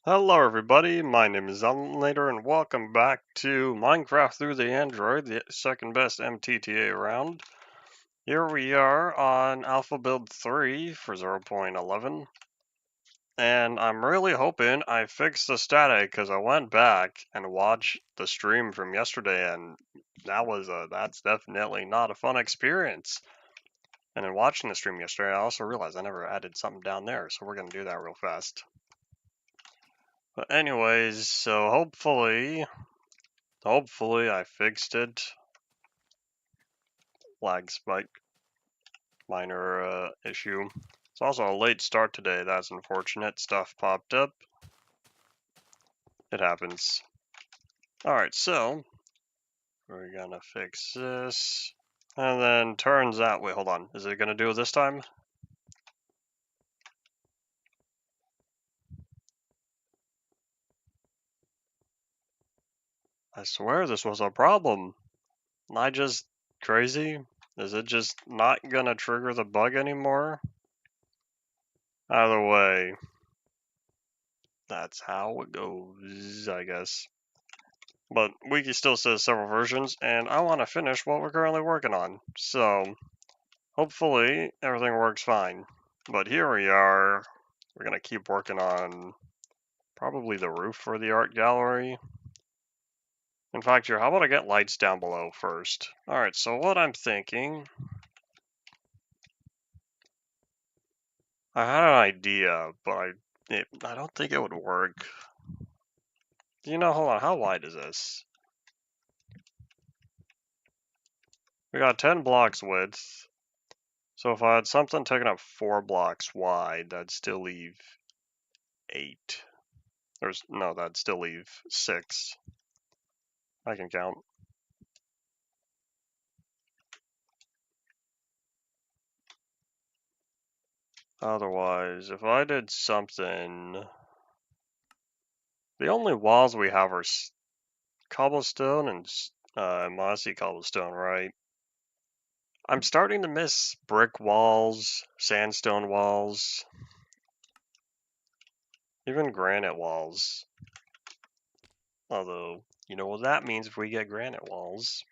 Hello everybody, my name is Later and welcome back to Minecraft Through the Android, the second best MTTA around. Here we are on Alpha Build 3 for 0.11, and I'm really hoping I fixed the static because I went back and watched the stream from yesterday and that's definitely not a fun experience. And in watching the stream yesterday, I also realized I never added something down there, so we're going to do that real fast. But anyways, so hopefully I fixed it. Lag spike, minor issue. It's also a late start today. That's unfortunate. Stuff popped up. It happens. Alright, so we're gonna fix this. And then turns out, wait, hold on. Is it gonna do it this time? I swear this was a problem. Am I just crazy? Is it just not gonna trigger the bug anymore? Either way, that's how it goes, I guess. But Wiki still says several versions, and I want to finish what we're currently working on. So, hopefully, everything works fine. But here we are. We're going to keep working on probably the roof for the art gallery. In fact, here, how about I get lights down below first? Alright, so what I'm thinking... I had an idea, but I don't think it would work. You know, hold on, how wide is this? We got 10 blocks width. So if I had something taking up 4 blocks wide, that'd still leave 8. No, that'd still leave 6. I can count. Otherwise, if I did something... The only walls we have are cobblestone and mossy cobblestone, right? I'm starting to miss brick walls, sandstone walls, even granite walls. Although, you know what that means if we get granite walls.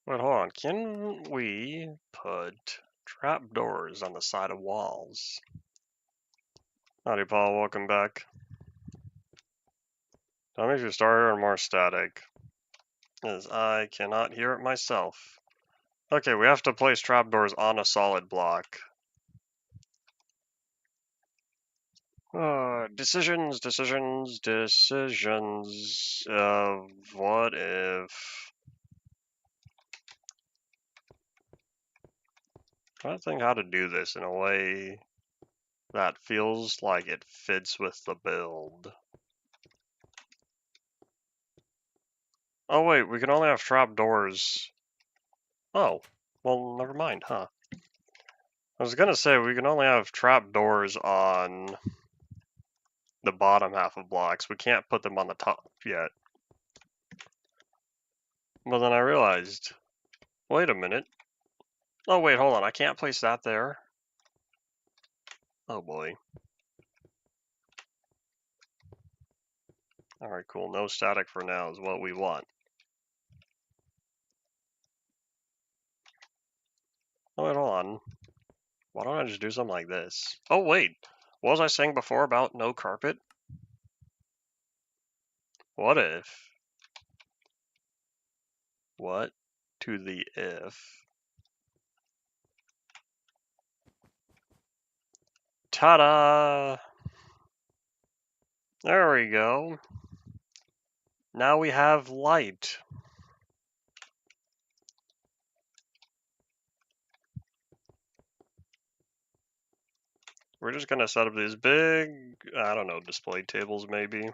But hold on, can we put trapdoors on the side of walls? Howdy, Paul, welcome back. Tell me if you start hearing more static, as I cannot hear it myself. Okay, we have to place trapdoors on a solid block. Decisions. What if... I'm trying to think how to do this in a way that feels like it fits with the build. Oh wait, we can only have trapdoors. Oh, well, never mind, huh? I was gonna say we can only have trapdoors on the bottom half of blocks. We can't put them on the top yet. But then I realized, wait a minute. Oh wait, hold on, I can't place that there. Oh boy. Alright, cool. No static for now is what we want. Oh wait, hold on. Why don't I just do something like this? Oh wait, what was I saying before about no carpet? What if? What to the if? Ta-da! There we go. Now we have light. We're just gonna set up these big, I don't know, display tables maybe.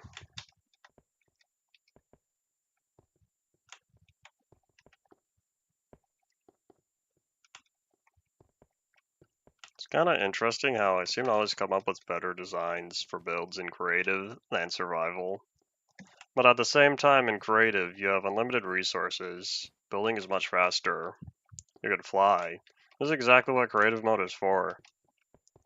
It's kind of interesting how I seem to always come up with better designs for builds in creative than survival. But at the same time, in creative, you have unlimited resources. Building is much faster. You could fly. This is exactly what creative mode is for.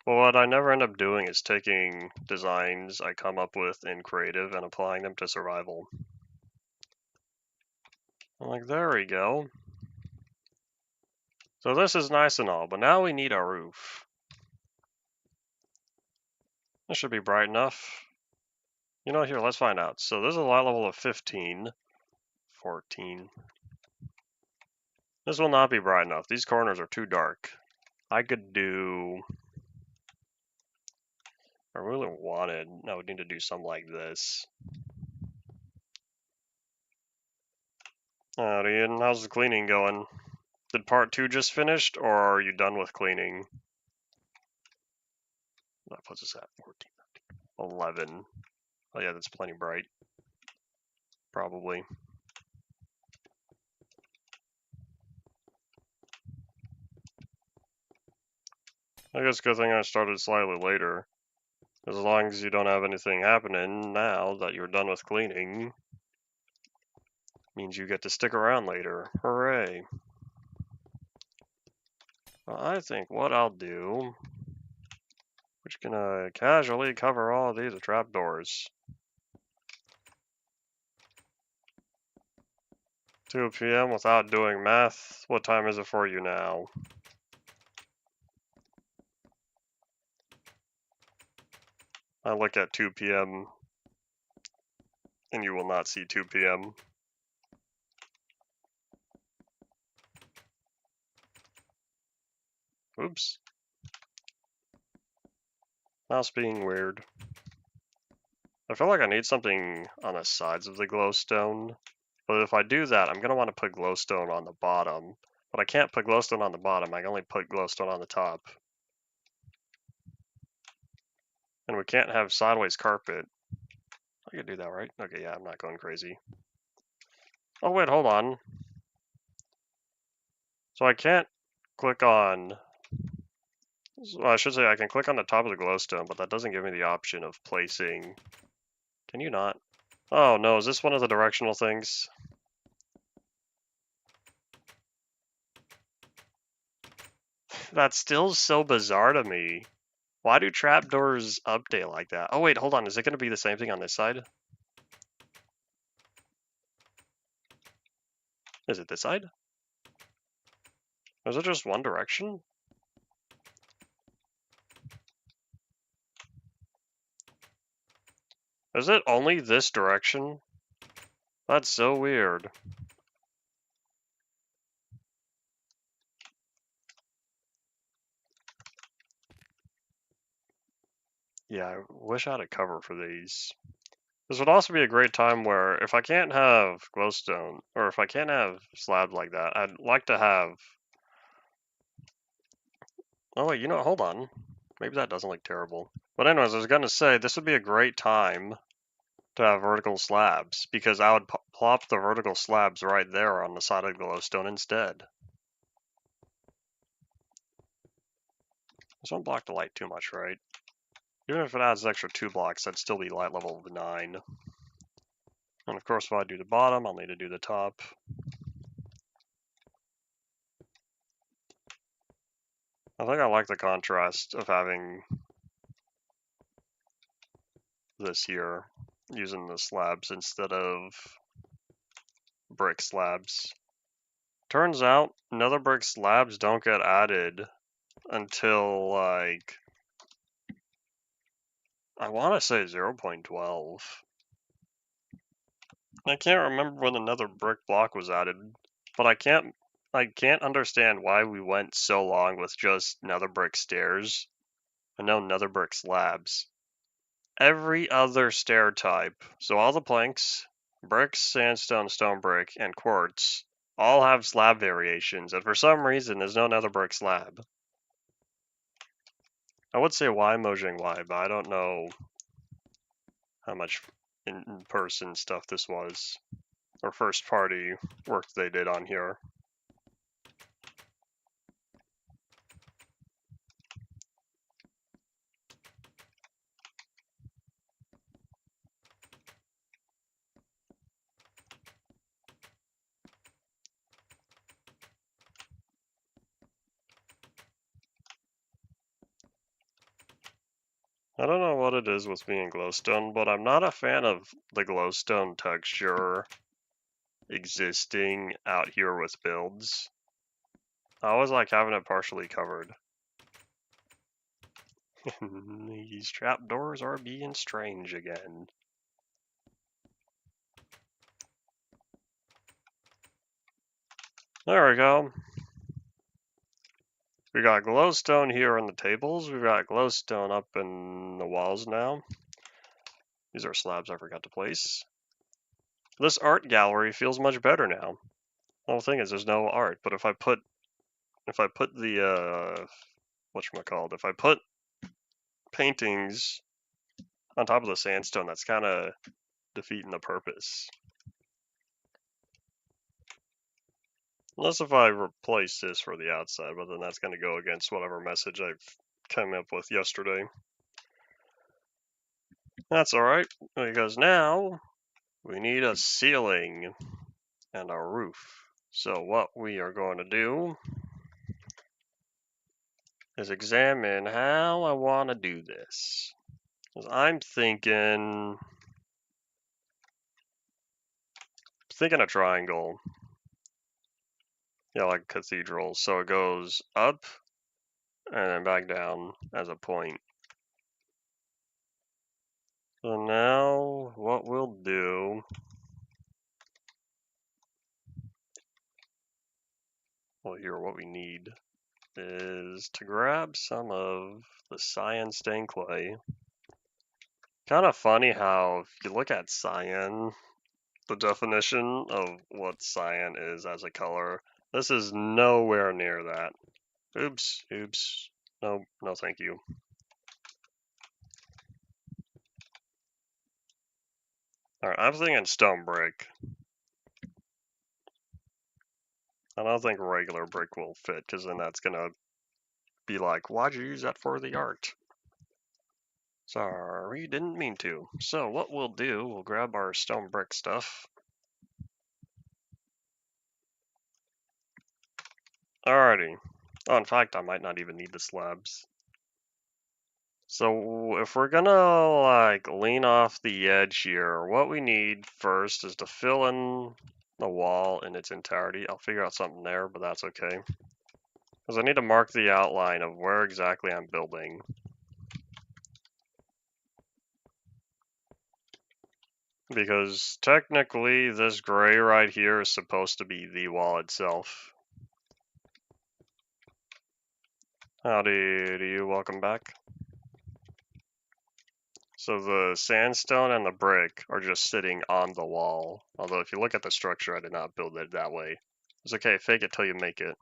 Well, what I never end up doing is taking designs I come up with in creative and applying them to survival. I'm like, there we go. So this is nice and all, but now we need a roof. This should be bright enough. You know, here, let's find out. So this is a light level of 15, 14. This will not be bright enough. These corners are too dark. I could do... I really wanted... I would need to do something like this. Ian, how's the cleaning going? Did part 2 just finished, or are you done with cleaning? That puts us at 14, 11. Oh yeah, that's plenty bright. Probably. I guess good thing I started slightly later. As long as you don't have anything happening now that you're done with cleaning, means you get to stick around later. Hooray. Well, I think what I'll do, we're just gonna casually cover all of these with trapdoors. 2 p.m. without doing math. What time is it for you now? I look at 2 p.m. and you will not see 2 p.m. Oops. Mouse being weird. I feel like I need something on the sides of the glowstone. But if I do that, I'm going to want to put glowstone on the bottom. But I can't put glowstone on the bottom. I can only put glowstone on the top. And we can't have sideways carpet. I can do that, right? Okay, yeah, I'm not going crazy. Oh, wait, hold on. So I can't click on... Well, I should say I can click on the top of the glowstone, but that doesn't give me the option of placing... Can you not? Oh, no, is this one of the directional things? That's still so bizarre to me. Why do trapdoors update like that? Oh wait, hold on. Is it going to be the same thing on this side? Is it this side? Or is it just one direction? Is it only this direction? That's so weird. Yeah, I wish I had a cover for these. This would also be a great time where if I can't have glowstone, or if I can't have slabs like that, I'd like to have... Oh wait, you know what? Hold on. Maybe that doesn't look terrible. But anyways, I was going to say, this would be a great time to have vertical slabs, because I would plop the vertical slabs right there on the side of the glowstone instead. This won't block the light too much, right? Even if it adds an extra 2 blocks, that'd still be light level of 9. And of course, if I do the bottom, I'll need to do the top. I think I like the contrast of having this here, using the slabs instead of brick slabs. Turns out, nether brick slabs don't get added until, like, I want to say 0.12. I can't remember when the nether brick block was added, but I can't understand why we went so long with just nether brick stairs and no nether brick slabs. Every other stair type, so all the planks, bricks, sandstone, stone brick, and quartz, all have slab variations, and for some reason there's no nether brick slab. I would say why Mojang why, but I don't know how much in-person stuff this was, or first-party work they did on here. I don't know what it is with me and glowstone, but I'm not a fan of the glowstone texture existing out here with builds. I always like having it partially covered. These trapdoors are being strange again. There we go. We got glowstone here on the tables. We've got glowstone up in the walls now. These are slabs I forgot to place. This art gallery feels much better now. The whole thing is there's no art, but if I put the whatchamacallit, if I put paintings on top of the sandstone, that's kind of defeating the purpose. Unless if I replace this for the outside, but then that's going to go against whatever message I've come up with yesterday. That's alright, because now we need a ceiling and a roof. So what we are going to do is examine how I want to do this. Because I'm thinking a triangle. Yeah, like cathedral. So it goes up and then back down as a point. So now what we'll do, well here what we need is to grab some of the cyan stained clay. Kind of funny how if you look at cyan, the definition of what cyan is as a color, this is nowhere near that. Oops. No, thank you. Alright, I'm thinking stone brick. I don't think regular brick will fit, because then that's gonna be like, why'd you use that for the art? Sorry, didn't mean to. So what we'll do, we'll grab our stone brick stuff. Alrighty. Oh, in fact, I might not even need the slabs. So if we're gonna like lean off the edge here, what we need first is to fill in the wall in its entirety. I'll figure out something there, but that's okay. Because I need to mark the outline of where exactly I'm building. Because technically this gray right here is supposed to be the wall itself. Howdy to you, welcome back. So the sandstone and the brick are just sitting on the wall. Although if you look at the structure, I did not build it that way. It's okay, fake it till you make it.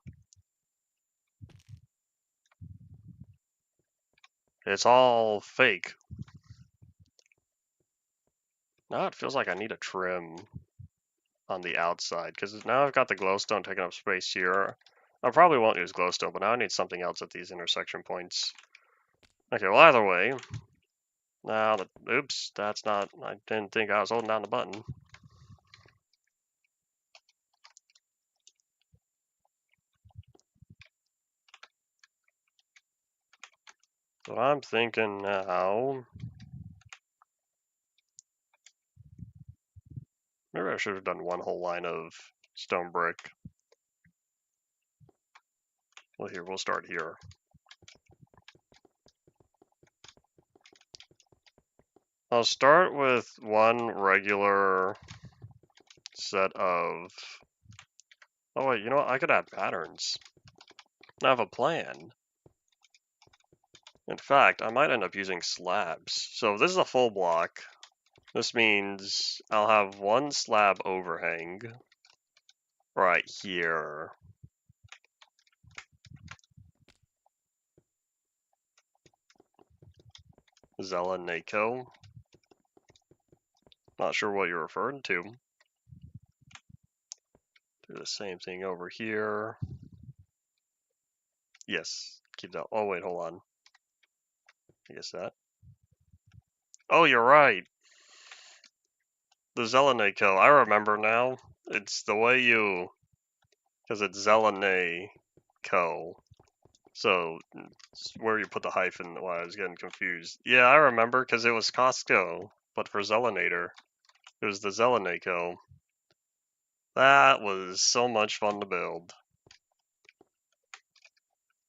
It's all fake. Now it feels like I need a trim on the outside, because now I've got the glowstone taking up space here. I probably won't use glowstone, but now I need something else at these intersection points. Okay, well either way. Now, oops, that's not, I didn't think I was holding down the button. So I'm thinking now, maybe I should have done one whole line of stone brick. Well, here, we'll start here. I'll start with one regular set of, oh wait, you know what, I could add patterns. I have a plan. In fact, I might end up using slabs. So if this is a full block, this means I'll have one slab overhang right here. Zelenako. Not sure what you're referring to. Do the same thing over here. Yes, keep that. Oh wait, hold on. I guess that. Oh, you're right. The Zelenako. I remember now. It's the way you, because it's Zelenako. So, it's where you put the hyphen, why I was getting confused. Yeah, I remember, because it was Costco, but for Zelinator. It was the Zelinaco. That was so much fun to build.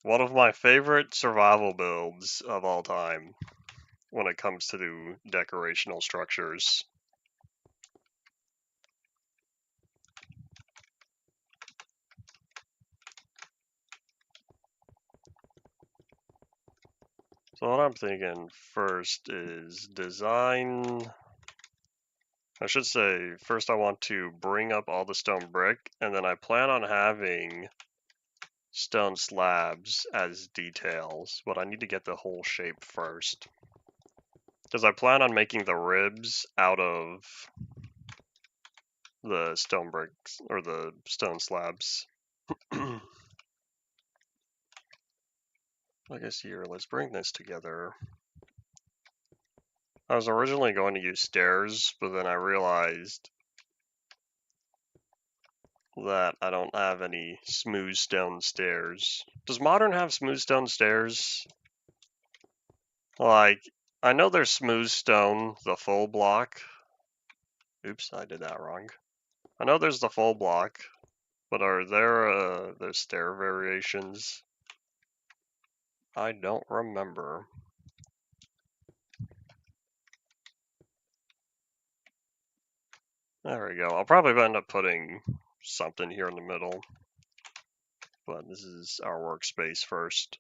One of my favorite survival builds of all time when it comes to do decorational structures. So what I'm thinking first is design. I should say, first I want to bring up all the stone brick, and then I plan on having stone slabs as details, but I need to get the whole shape first. Because I plan on making the ribs out of the stone bricks, or the stone slabs. I guess here, let's bring this together. I was originally going to use stairs, but then I realized that I don't have any smooth stone stairs. Does modern have smooth stone stairs? Like, I know there's smooth stone, the full block. Oops, I did that wrong. I know there's the full block, but are there the stair variations? I don't remember. There we go. I'll probably end up putting something here in the middle, but this is our workspace first.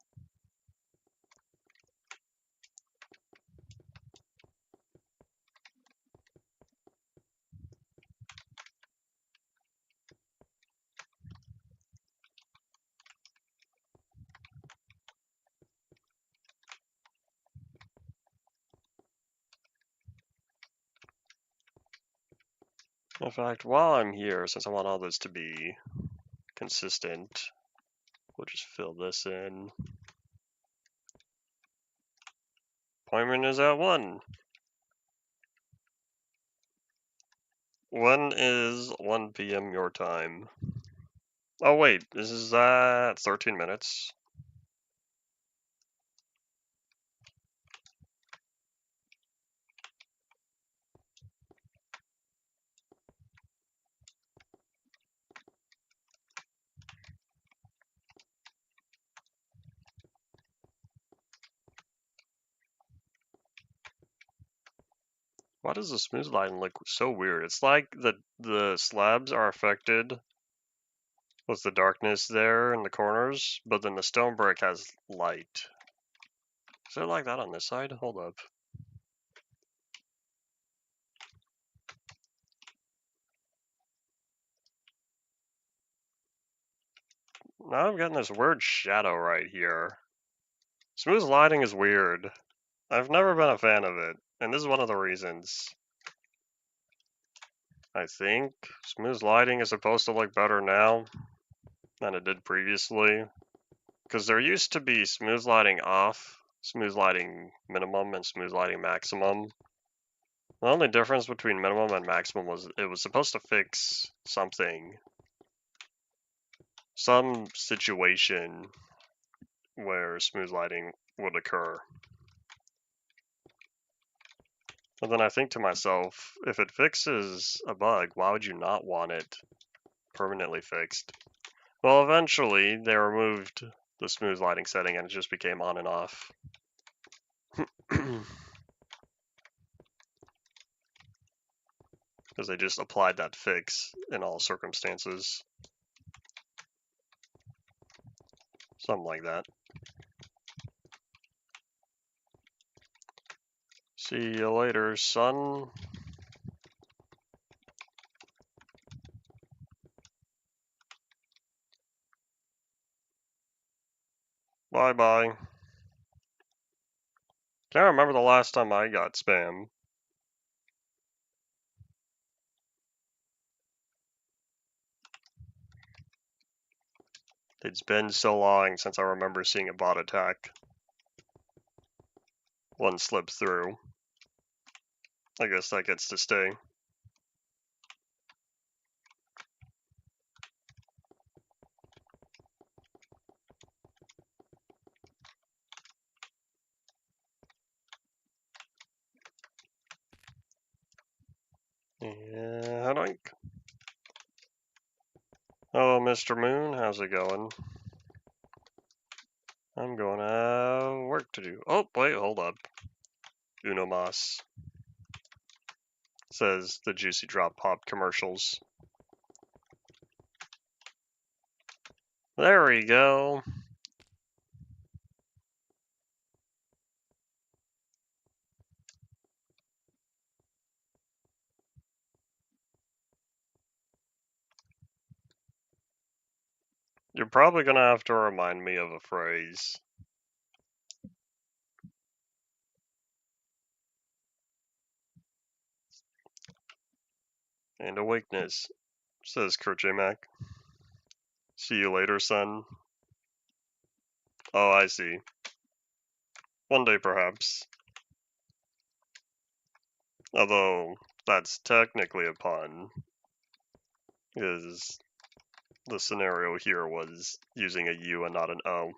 In fact, while I'm here, since I want all this to be consistent, we'll just fill this in. Appointment is at 1. When is 1 p.m. your time? Oh wait, this is at 13 minutes. Why does the smooth line look so weird? It's like the slabs are affected with the darkness there in the corners, but then the stone brick has light. Is it like that on this side? Hold up. Now I'm getting this weird shadow right here. Smooth lighting is weird. I've never been a fan of it, and this is one of the reasons. I think smooth lighting is supposed to look better now than it did previously. Because there used to be smooth lighting off, smooth lighting minimum, and smooth lighting maximum. The only difference between minimum and maximum was it was supposed to fix something. Some situation where smooth lighting would occur. But then I think to myself, if it fixes a bug, why would you not want it permanently fixed? Well, eventually they removed the smooth lighting setting and it just became on and off. Because they just applied that fix in all circumstances. Something like that. See you later, son. Bye-bye. Can't remember the last time I got spam. It's been so long since I remember seeing a bot attack. One slipped through. I guess that gets to stay. Yeah, doink. Oh, Mr. Moon, how's it going? I'm going to have work to do. Oh, wait, hold up. Uno mas, says the Juicy Drop Pop commercials. There we go. You're probably going to have to remind me of a phrase. And a weakness, says Kurt J. Mac. See you later, son. Oh, I see. One day, perhaps. Although, that's technically a pun, because the scenario here was using a U and not an O.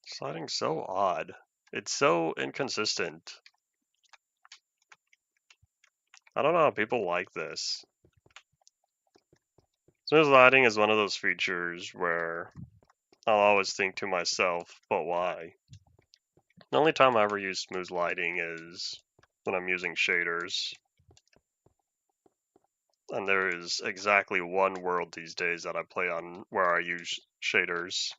Sliding's so odd. It's so inconsistent. I don't know how people like this. Smooth sliding is one of those features where I'll always think to myself, but why? The only time I ever use smooth lighting is when I'm using shaders. And there is exactly one world these days that I play on where I use shaders.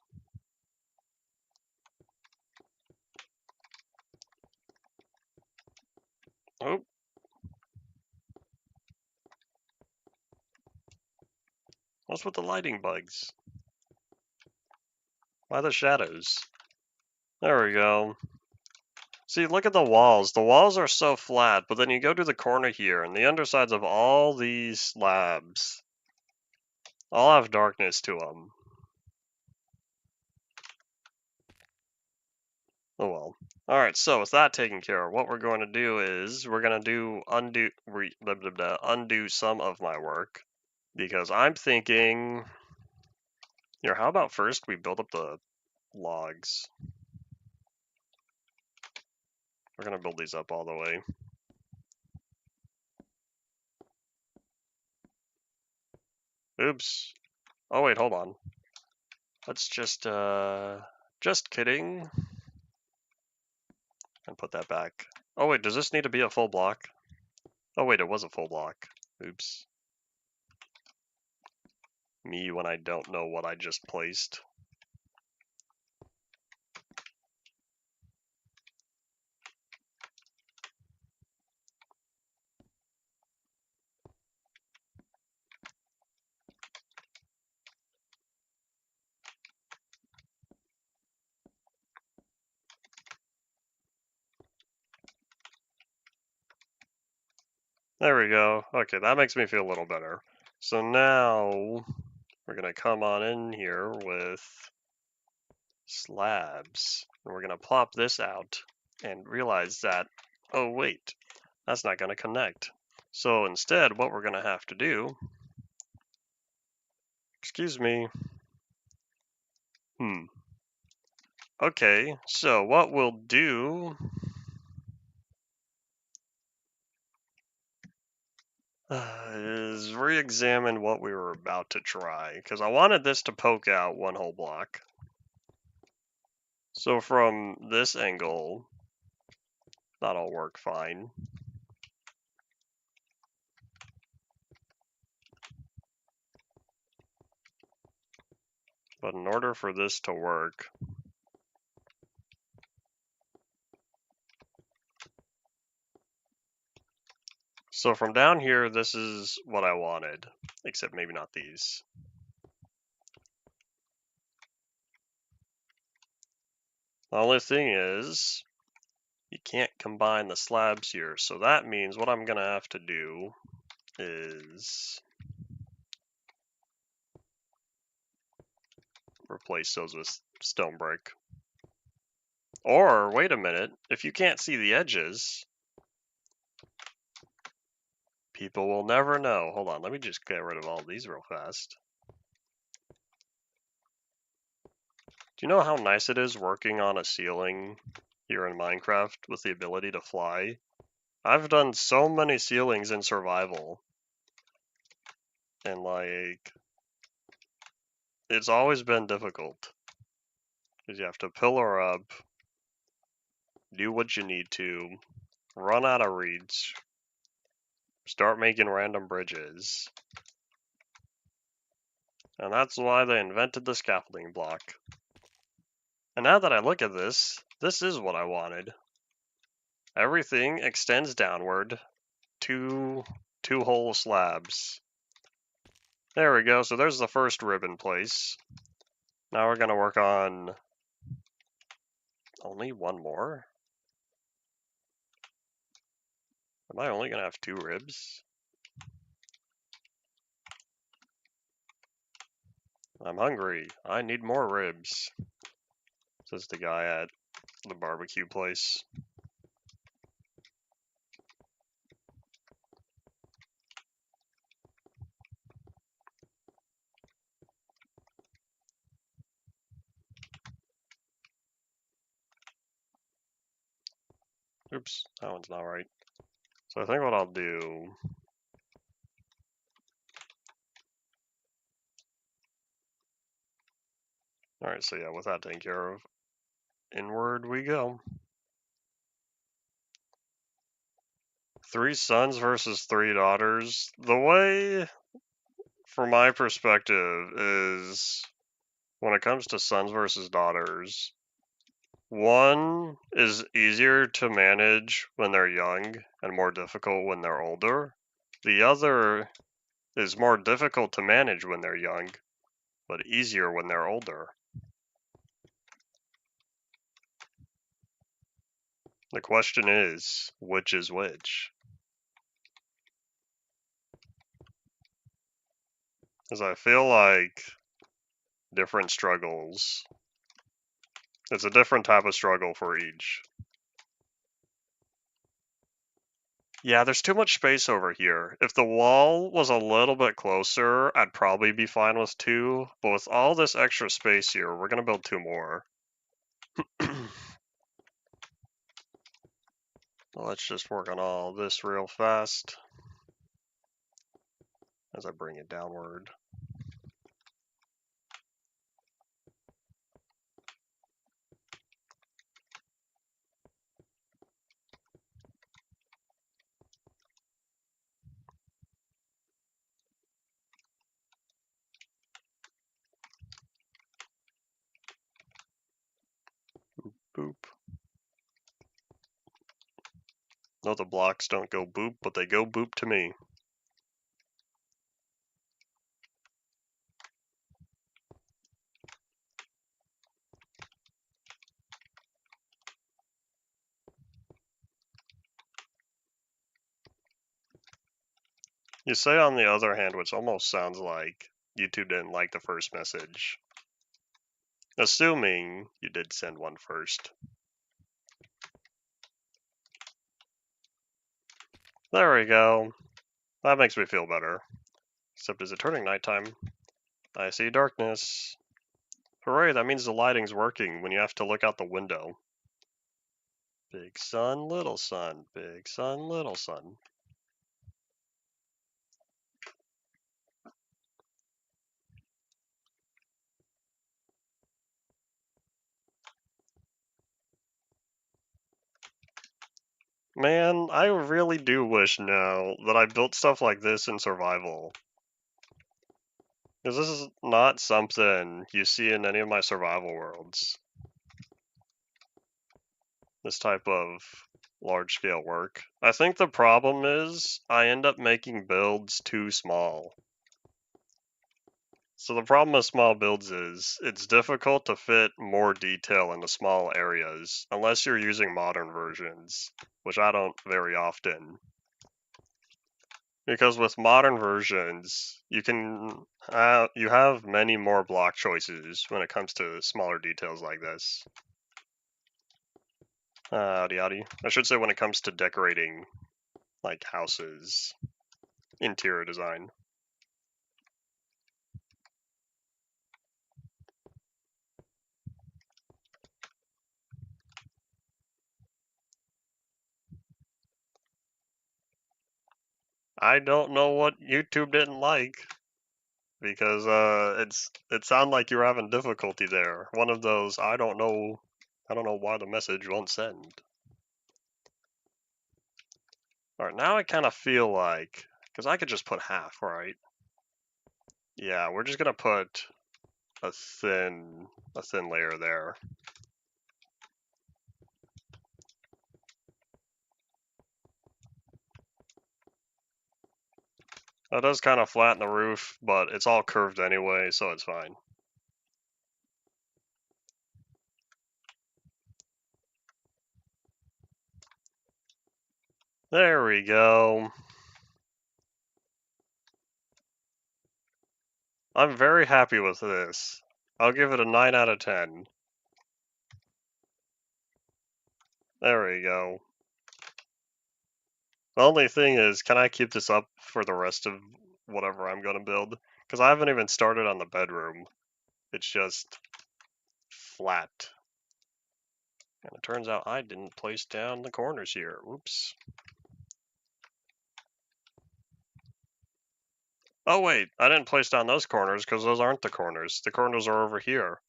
Oh. What's with the lighting bugs? Why the shadows? There we go. See, look at the walls. The walls are so flat, but then you go to the corner here, and the undersides of all these slabs all have darkness to them. Oh well. Alright, so with that taken care of, what we're going to do is we're going to undo some of my work. Because I'm thinking, here, how about first we build up the logs? We're going to build these up all the way. Oops. Oh wait, hold on. Let's just kidding. And put that back. Oh wait, does this need to be a full block? Oh wait, it was a full block. Oops. Me when I don't know what I just placed. There we go. Okay, that makes me feel a little better. So now we're gonna come on in here with slabs. And we're gonna plop this out and realize that, oh wait, that's not gonna connect. So instead, what we're gonna have to do, excuse me, okay, so what we'll do is re-examine what we were about to try, because I wanted this to poke out one whole block. So from this angle, that'll work fine. But in order for this to work, so from down here, this is what I wanted, except maybe not these. The only thing is, you can't combine the slabs here, so that means what I'm gonna have to do is replace those with stone brick. Or, wait a minute, if you can't see the edges, people will never know. Hold on, let me just get rid of all these real fast. Do you know how nice it is working on a ceiling here in Minecraft with the ability to fly? I've done so many ceilings in survival, and like, it's always been difficult. Because you have to pillar up, do what you need to, run out of reeds, start making random bridges. And that's why they invented the scaffolding block. And now that I look at this, this is what I wanted. Everything extends downward, two whole slabs. There we go, so there's the first rib in place. Now we're gonna work on only one more? Am I only gonna have 2 ribs? I'm hungry. I need more ribs, says the guy at the barbecue place. Oops, that one's not right. So I think what I'll do... Alright, so yeah, with that taken care of, inward we go. 3 sons versus 3 daughters. The way, from my perspective, is when it comes to sons versus daughters, one is easier to manage when they're young and more difficult when they're older. The other is more difficult to manage when they're young, but easier when they're older. The question is, which is which? Because I feel like different struggles, it's a different type of struggle for each. Yeah, there's too much space over here. If the wall was a little bit closer, I'd probably be fine with 2, but with all this extra space here, we're gonna build 2 more. Let's just work on all this real fast as I bring it downward. Boop. No, the blocks don't go boop, but they go boop to me. You say on the other hand, which almost sounds like YouTube didn't like the first message. Assuming you did send one first. There we go. That makes me feel better. Except is it turning nighttime? I see darkness. Hooray, that means the lighting's working when you have to look out the window. Big sun, little sun, big sun, little sun. Man, I really do wish now that I built stuff like this in survival. Because this is not something you see in any of my survival worlds. This type of large-scale work. I think the problem is I end up making builds too small. So the problem with small builds is it's difficult to fit more detail into small areas unless you're using modern versions, which I don't very often. Because with modern versions, you can you have many more block choices when it comes to smaller details like this. Howdy howdy. I should say when it comes to decorating, like houses, interior design. I don't know what YouTube didn't like, because it sounded like you were having difficulty there. One of those I don't know why the message won't send. All right, now I kind of feel like, because I could just put half, right? Yeah, we're just gonna put a thin layer there. That does kind of flatten the roof, but it's all curved anyway, so it's fine. There we go. I'm very happy with this. I'll give it a 9 out of 10. There we go. The only thing is, can I keep this up for the rest of whatever I'm going to build? Because I haven't even started on the bedroom. It's just flat. And it turns out I didn't place down the corners here. Oops. Oh wait, I didn't place down those corners because those aren't the corners. The corners are over here.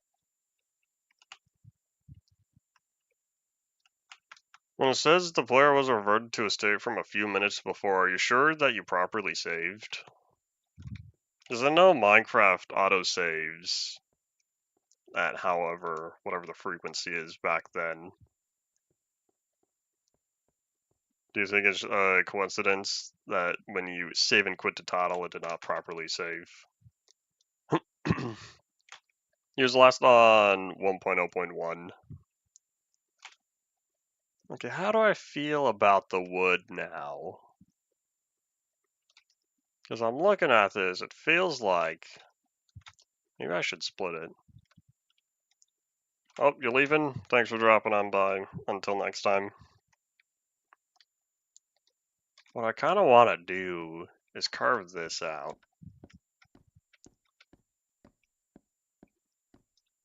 When it says the player was reverted to a state from a few minutes before, are you sure that you properly saved? Because I know Minecraft autosaves at whatever the frequency is back then. Do you think it's a coincidence that when you save and quit to title, it did not properly save? Here's the last on 1.0.1. Okay, how do I feel about the wood now? Because I'm looking at this, it feels like maybe I should split it. Oh, you're leaving? Thanks for dropping on by. Until next time. What I kind of want to do is carve this out.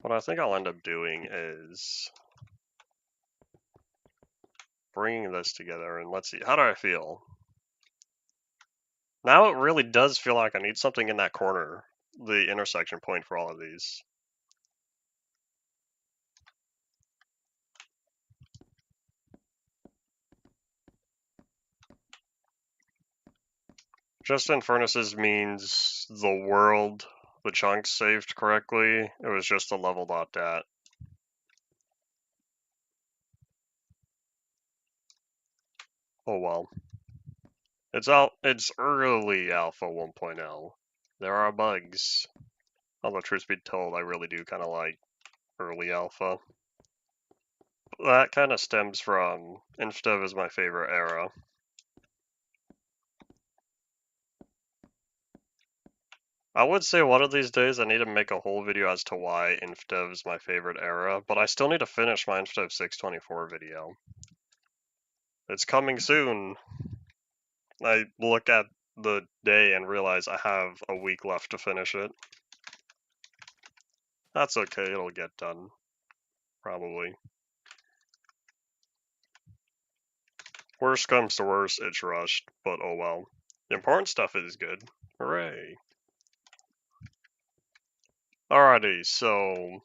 What I think I'll end up doing is bringing this together, and let's see, how do I feel? Now it really does feel like I need something in that corner, the intersection point for all of these. Just in furnaces means the chunks saved correctly. It was just a level.dat. Oh well. It's early alpha 1.0. There are bugs. Although truth be told, I really do kind of like early alpha. That kind of stems from InfDev is my favorite era. I would say one of these days I need to make a whole video as to why InfDev is my favorite era, but I still need to finish my InfDev 624 video. It's coming soon. I look at the day and realize I have a week left to finish it. That's okay, it'll get done. Probably. Worst comes to worst, it's rushed, but oh well. The important stuff is good. Hooray. Alrighty, so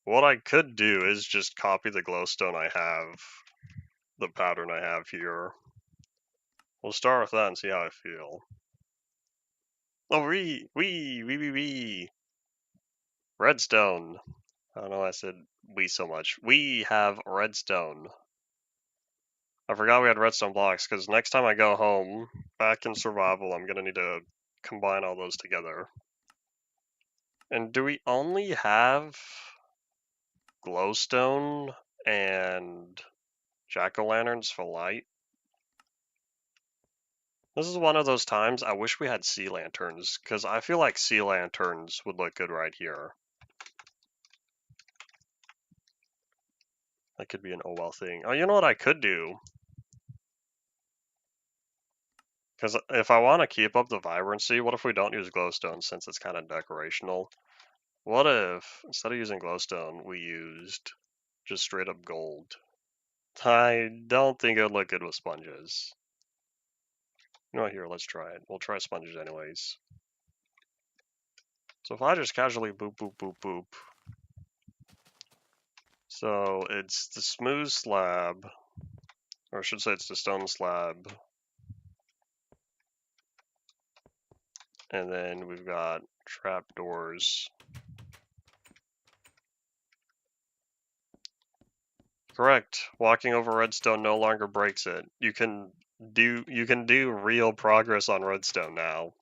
what I could do is just copy the glowstone I have, the pattern I have here. We'll start with that and see how I feel. Oh, wee. Redstone. I don't know why I said we so much. We have redstone. I forgot we had redstone blocks, because next time I go home, back in survival, I'm going to need to combine all those together. And do we only have glowstone and jack-o'-lanterns for light? This is one of those times I wish we had sea lanterns, because I feel like sea lanterns would look good right here. That could be an oh well thing. Oh, you know what I could do? Because if I want to keep up the vibrancy, what if we don't use glowstone since it's kind of decorational? What if, instead of using glowstone, we used just straight up gold? I don't think it would look good with sponges. You know what, here, let's try it. We'll try sponges anyways. So if I just casually boop, boop, boop, boop. So it's the smooth slab, or I should say it's the stone slab. And then we've got trapdoors. Correct. Walking over redstone no longer breaks it. You can do real progress on redstone now.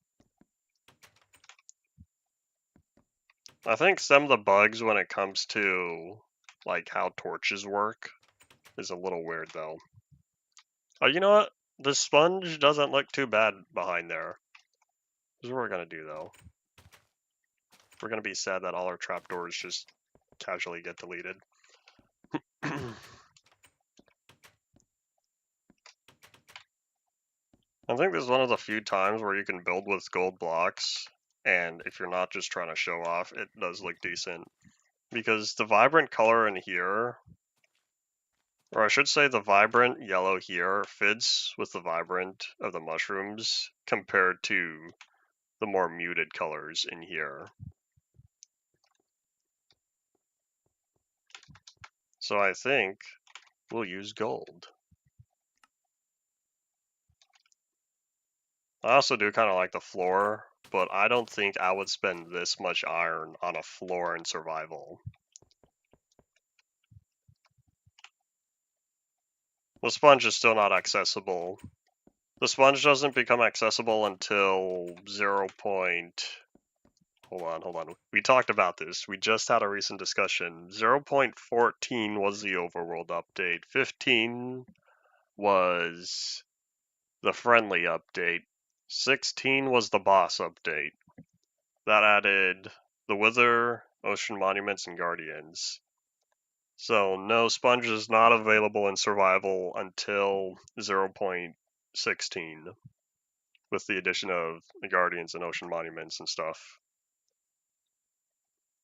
I think some of the bugs when it comes to like how torches work is a little weird though. Oh, you know what? The sponge doesn't look too bad behind there. This is what we're gonna do though. We're gonna be sad that all our trapdoors just casually get deleted. I think this is one of the few times where you can build with gold blocks, and if you're not just trying to show off, it does look decent. Because the vibrant color in here, or I should say the vibrant yellow here, fits with the vibrant of the mushrooms compared to the more muted colors in here. So I think we'll use gold. I also do kind of like the floor, but I don't think I would spend this much iron on a floor in survival. The sponge is still not accessible. The sponge doesn't become accessible until 0. Hold on. We talked about this. We just had a recent discussion. 0.14 was the overworld update. 15 was the friendly update. 16 was the boss update. That added the Wither, Ocean Monuments, and Guardians. So no, sponge is not available in survival until 0.16, with the addition of the Guardians and Ocean Monuments and stuff.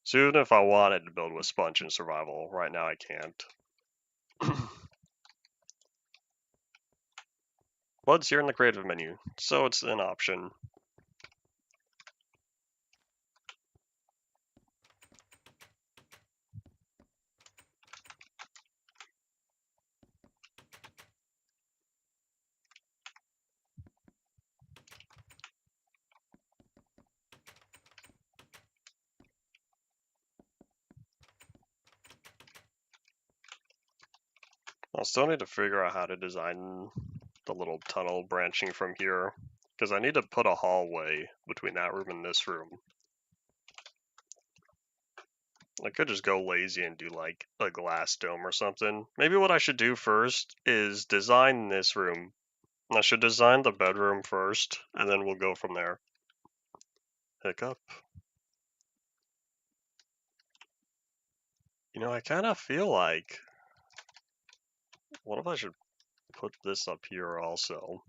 So even if I wanted to build with sponge in survival, right now I can't. Blood's here in the creative menu, so it's an option. I'll still need to figure out how to design the little tunnel branching from here, because I need to put a hallway between that room and this room. I could just go lazy and do like a glass dome or something. Maybe what I should do first is design this room. I should design the bedroom first, and then we'll go from there. Hiccup. You know, I kind of feel like, what if I should put this up here also?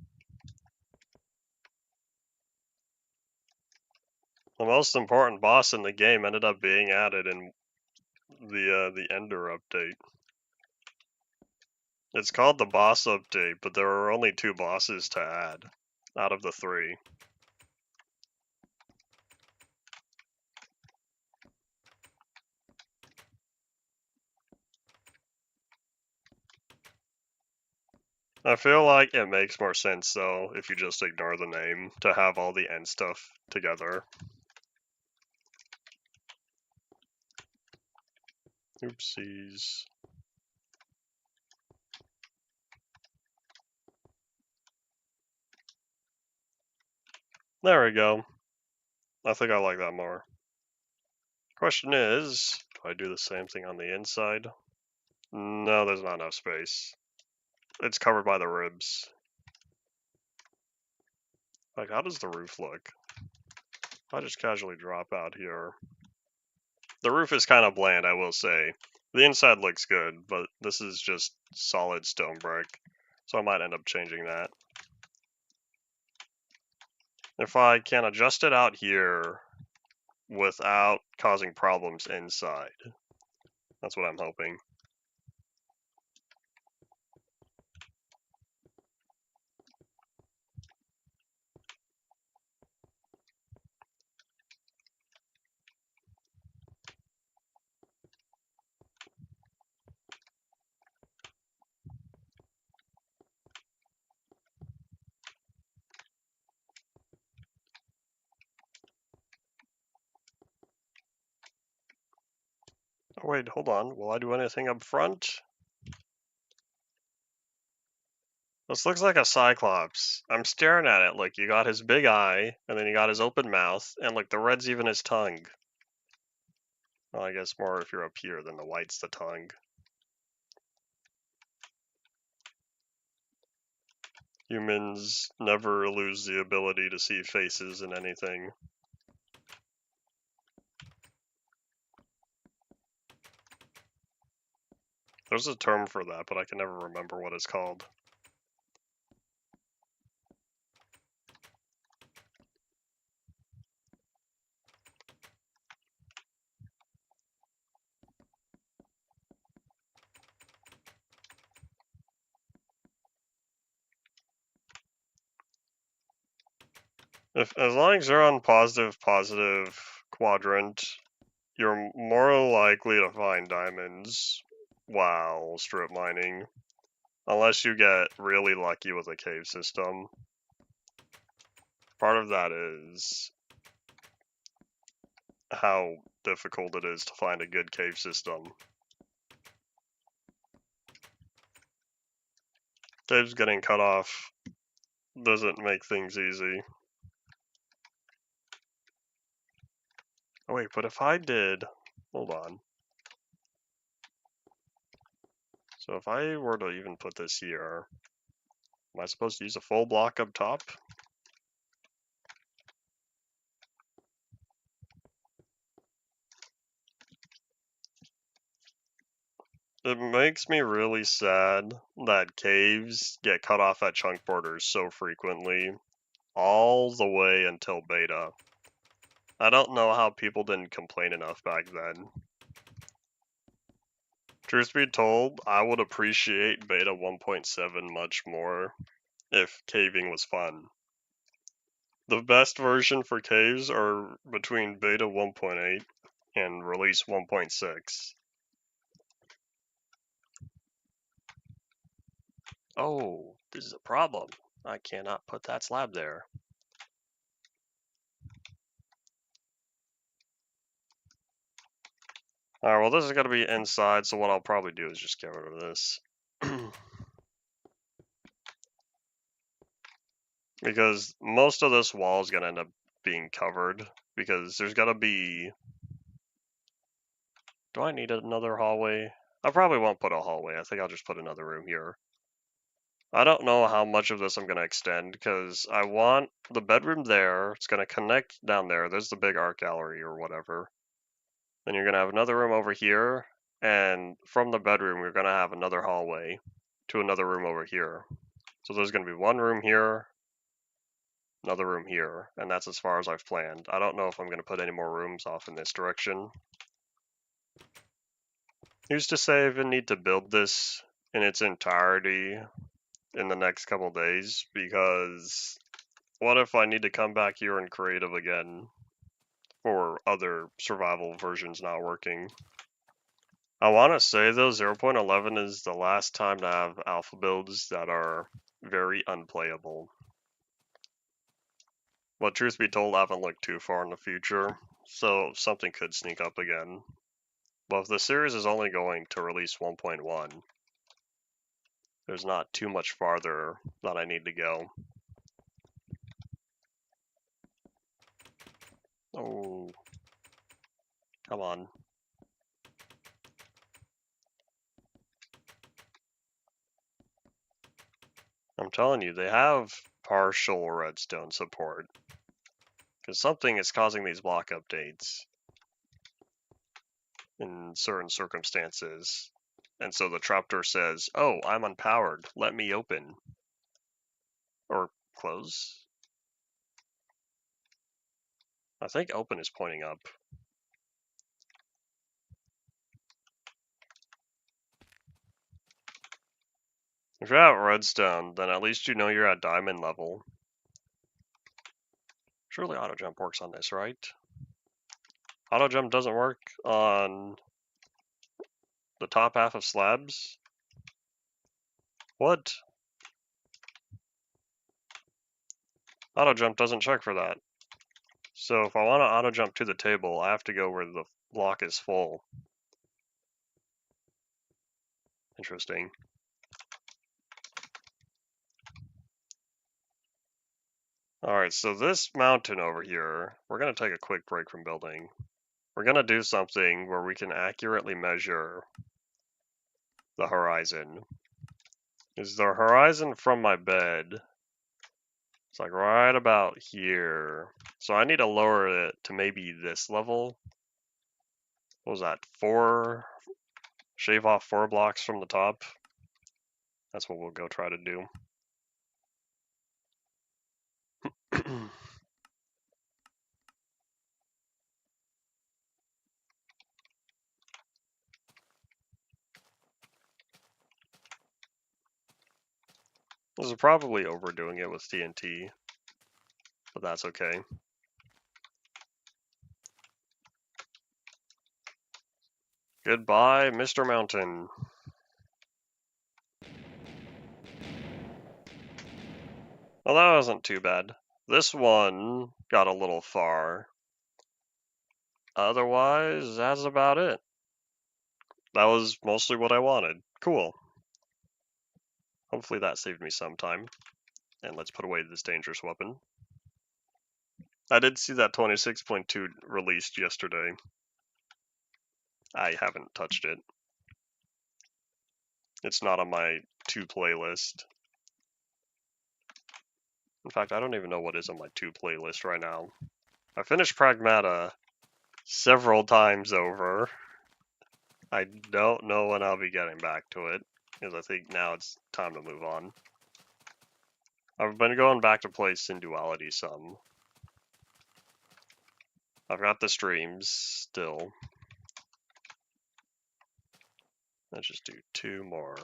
The most important boss in the game ended up being added in the Ender update. It's called the boss update, but there are only 2 bosses to add out of the 3. I feel like it makes more sense though if you just ignore the name to have all the end stuff together. Oopsies. There we go. I think I like that more. Question is, do I do the same thing on the inside? No, there's not enough space. It's covered by the ribs. Like, how does the roof look? If I just casually drop out here. The roof is kind of bland, I will say. The inside looks good, but this is just solid stone brick. So I might end up changing that. If I can adjust it out here without causing problems inside. That's what I'm hoping. Oh, wait, hold on. Will I do anything up front? This looks like a cyclops. I'm staring at it like you got his big eye, and then you got his open mouth, and like the red's even his tongue. Well, I guess more if you're up here than the white's the tongue. Humans never lose the ability to see faces in anything. There's a term for that, but I can never remember what it's called. As long as you're on positive quadrant, you're more likely to find diamonds while strip mining. Unless you get really lucky with a cave system. Part of that is how difficult it is to find a good cave system. Caves getting cut off doesn't make things easy. Oh wait, but if I did, hold on. So if I were to even put this here, am I supposed to use a full block up top? It makes me really sad that caves get cut off at chunk borders so frequently, all the way until beta. I don't know how people didn't complain enough back then. Truth be told, I would appreciate beta 1.7 much more if caving was fun. The best version for caves are between beta 1.8 and release 1.6. Oh, this is a problem. I cannot put that slab there. Alright, well this is going to be inside, so what I'll probably do is just get rid of this. Because most of this wall is going to end up being covered, because there's got to be... Do I need another hallway? I probably won't put a hallway. I think I'll just put another room here. I don't know how much of this I'm going to extend, because I want the bedroom there. It's going to connect down there. There's the big art gallery or whatever. Then you're going to have another room over here, and from the bedroom, you're going to have another hallway to another room over here. So there's going to be one room here, another room here, and that's as far as I've planned. I don't know if I'm going to put any more rooms off in this direction. Who's to say I even need to build this in its entirety in the next couple days, because what if I need to come back here in creative again for other survival versions not working? I want to say though 0.11 is the last time to have alpha builds that are very unplayable. But truth be told, I haven't looked too far in the future, so something could sneak up again. But if the series is only going to release 1.1, there's not too much farther that I need to go. Oh, come on. I'm telling you, they have partial redstone support. Because something is causing these block updates in certain circumstances. And so the trapdoor says, oh, I'm unpowered. Let me open. Or close. I think open is pointing up. If you're at redstone, then at least you know you're at diamond level. Surely auto jump works on this, right? Auto jump doesn't work on the top half of slabs? What? Auto jump doesn't check for that. So if I want to auto jump to the table, I have to go where the block is full. Interesting. Alright, so this mountain over here, we're going to take a quick break from building. We're going to do something where we can accurately measure the horizon. Is the horizon from my bed? It's like right about here. So I need to lower it to maybe this level. What was that? 4? Shave off 4 blocks from the top. That's what we'll go try to do. This is probably overdoing it with TNT, but that's okay. Goodbye, Mr. Mountain. Well, that wasn't too bad. This one got a little far. Otherwise, that's about it. That was mostly what I wanted. Cool. Hopefully that saved me some time. And let's put away this dangerous weapon. I did see that 26.2 released yesterday. I haven't touched it. It's not on my to playlist. In fact, I don't even know what is on my to playlist right now. I finished Pragmata several times over. I don't know when I'll be getting back to it, because I think now it's time to move on. I've been going back to play Sin Duality some. I've got the streams still. Let's just do 2 more.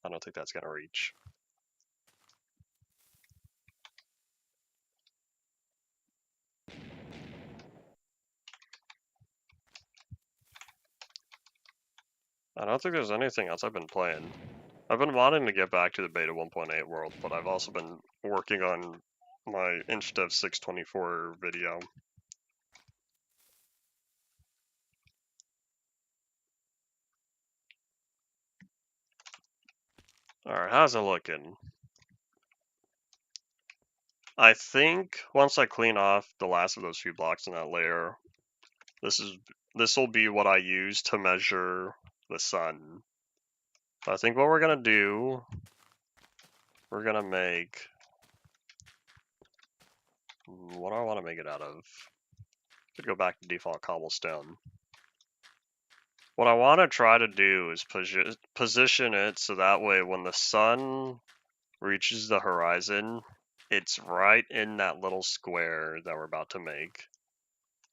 I don't think that's gonna reach. I don't think there's anything else I've been playing. I've been wanting to get back to the beta 1.8 world, but I've also been working on my InchDev 624 video. Alright, how's it looking? I think once I clean off the last of those few blocks in that layer, this will be what I use to measure the sun. I think what we're gonna do, we're gonna make, what do I want to make it out of? Could go back to default cobblestone. What I want to try to do is position it so that way when the sun reaches the horizon, it's right in that little square that we're about to make.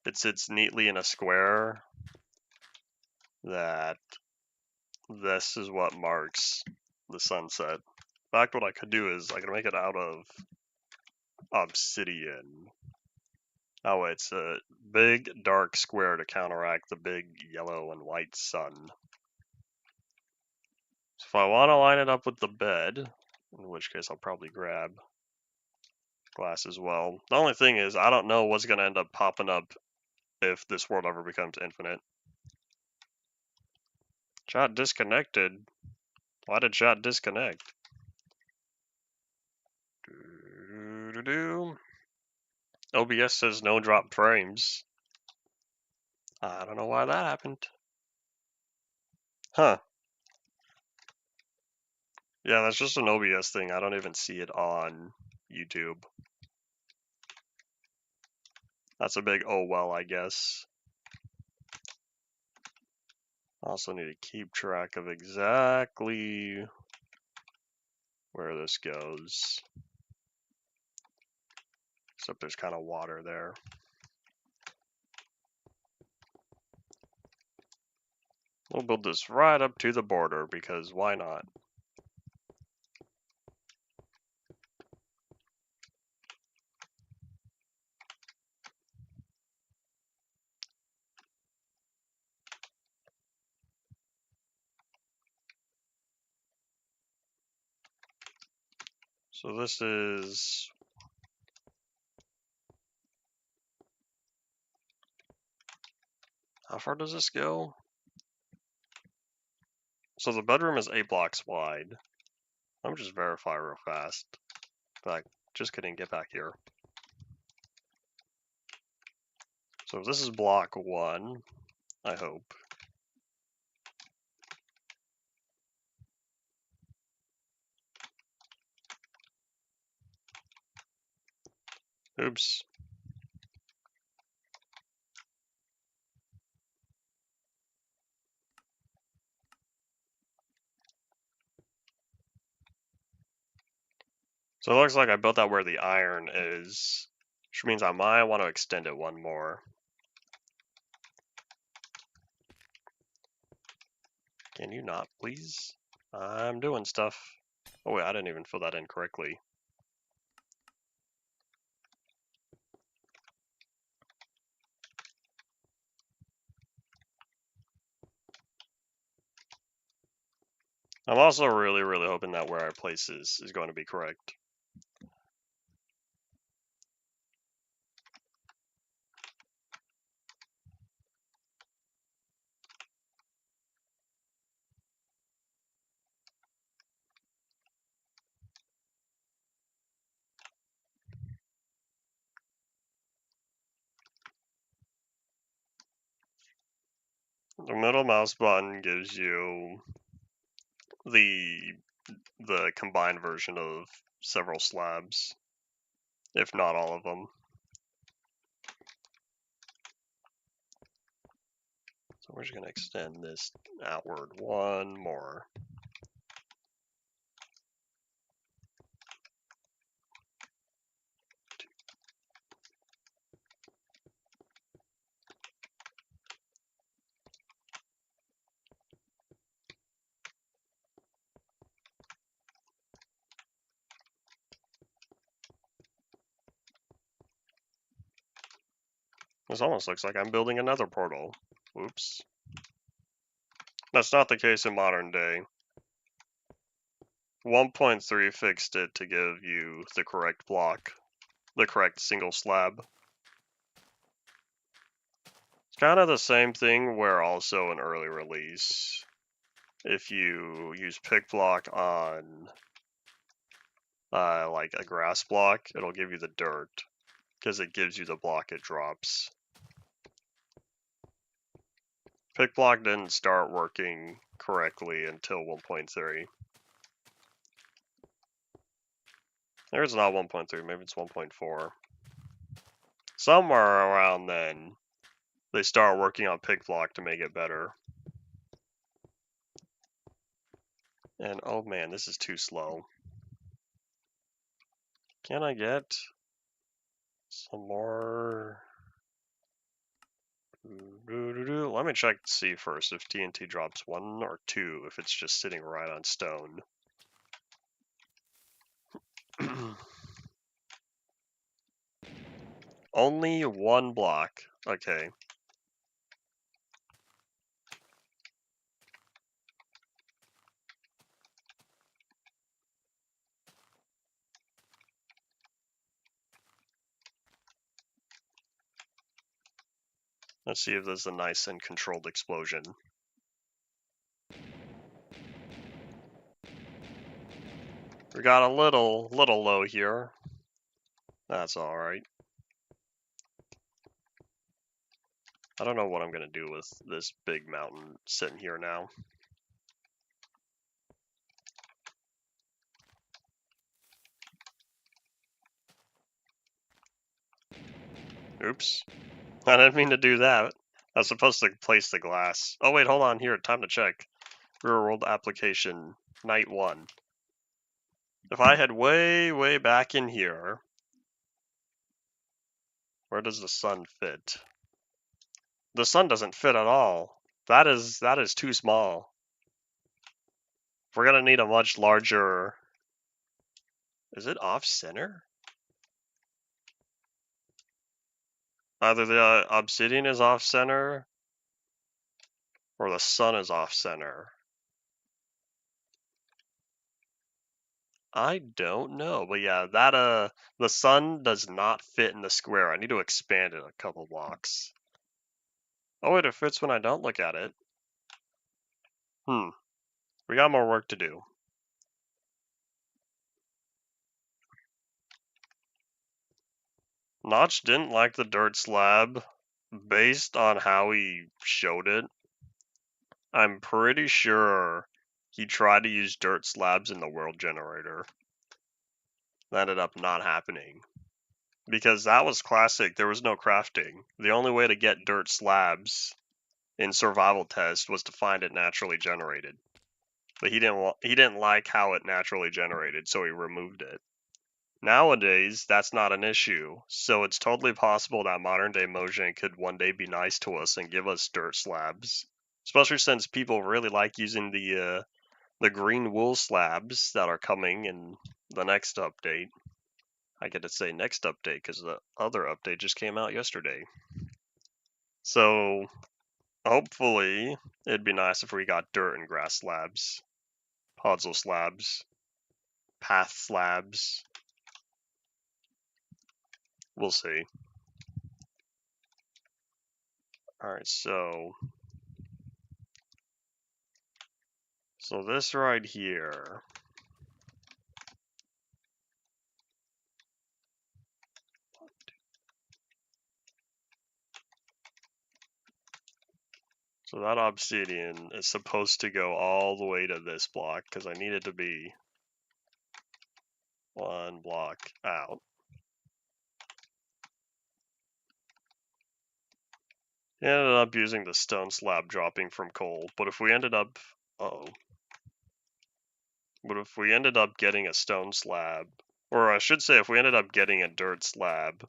It sits neatly in a square that this is what marks the sunset. In fact, what I could do is I could make it out of obsidian. Oh, it's a big dark square to counteract the big yellow and white sun. So if I want to line it up with the bed, in which case I'll probably grab glass as well. The only thing is I don't know what's going to end up popping up if this world ever becomes infinite. Chat disconnected. Why did chat disconnect? OBS says no drop frames. I don't know why that happened. Huh. Yeah, that's just an OBS thing. I don't even see it on YouTube. That's a big oh well, I guess. Also need to keep track of exactly where this goes. Except there's kind of water there. We'll build this right up to the border because why not? So this is... How far does this go? So the bedroom is 8 blocks wide. Let me just verify real fast. But just kidding, get back here. So this is block 1, I hope. Oops. So it looks like I built out where the iron is, which means I might want to extend it one more. Can you not, please? I'm doing stuff. Oh wait, I didn't even fill that in correctly. I'm also really hoping that where I place this is going to be correct. The middle mouse button gives you the combined version of several slabs, if not all of them. So we're just going to extend this outward one more. This almost looks like I'm building another portal. Oops. That's not the case in modern day. 1.3 fixed it to give you the correct block, the correct single slab. It's kind of the same thing where also an early release, if you use pick block on like a grass block, it'll give you the dirt because it gives you the block it drops. Pick block didn't start working correctly until 1.3. Maybe it's not 1.3, maybe it's 1.4. Somewhere around then, they start working on pick block to make it better. And oh man, this is too slow. Can I get some more? Let me check to see first if TNT drops 1 or 2, if it's just sitting right on stone. Only 1 block. Okay. Let's see if there's a nice and controlled explosion. We got a little low here. That's alright. I don't know what I'm gonna do with this big mountain sitting here now. Oops. I didn't mean to do that. I was supposed to place the glass. Oh wait, hold on here. Time to check. Real world application, night 1. If I head way back in here, where does the sun fit? The sun doesn't fit at all. That is too small. We're gonna need a much larger. Is it off center? Either the obsidian is off center or the sun is off center. I don't know, but yeah, that the sun does not fit in the square. I need to expand it a couple blocks. Oh wait, it fits when I don't look at it. We got more work to do. Notch didn't like the dirt slab based on how he showed it. I'm pretty sure he tried to use dirt slabs in the world generator. That ended up not happening. Because that was classic, there was no crafting. The only way to get dirt slabs in survival test was to find it naturally generated. But he didn't like how it naturally generated, so he removed it. Nowadays, that's not an issue, so it's totally possible that modern day Mojang could one day be nice to us and give us dirt slabs. Especially since people really like using the green wool slabs that are coming in the next update. I get to say next update because the other update just came out yesterday. So hopefully it'd be nice if we got dirt and grass slabs, puzzle slabs, path slabs. We'll see. Alright, so this right here. So that obsidian is supposed to go all the way to this block because I need it to be 1 block out. I ended up using the stone slab dropping from coal, but if we ended up, but if we ended up getting a stone slab, or I should say if we ended up getting a dirt slab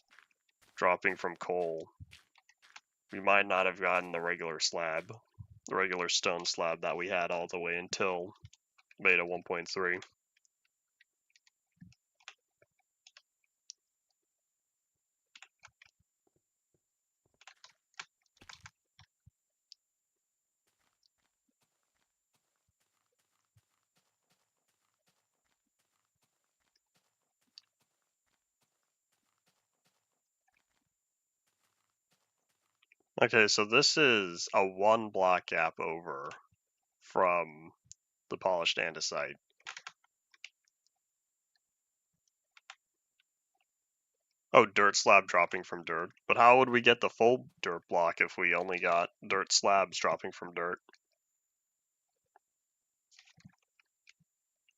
dropping from coal, we might not have gotten the regular slab, the regular stone slab that we had all the way until beta 1.3. Okay, so this is a 1 block gap over from the polished andesite. Oh, dirt slab dropping from dirt. But how would we get the full dirt block if we only got dirt slabs dropping from dirt?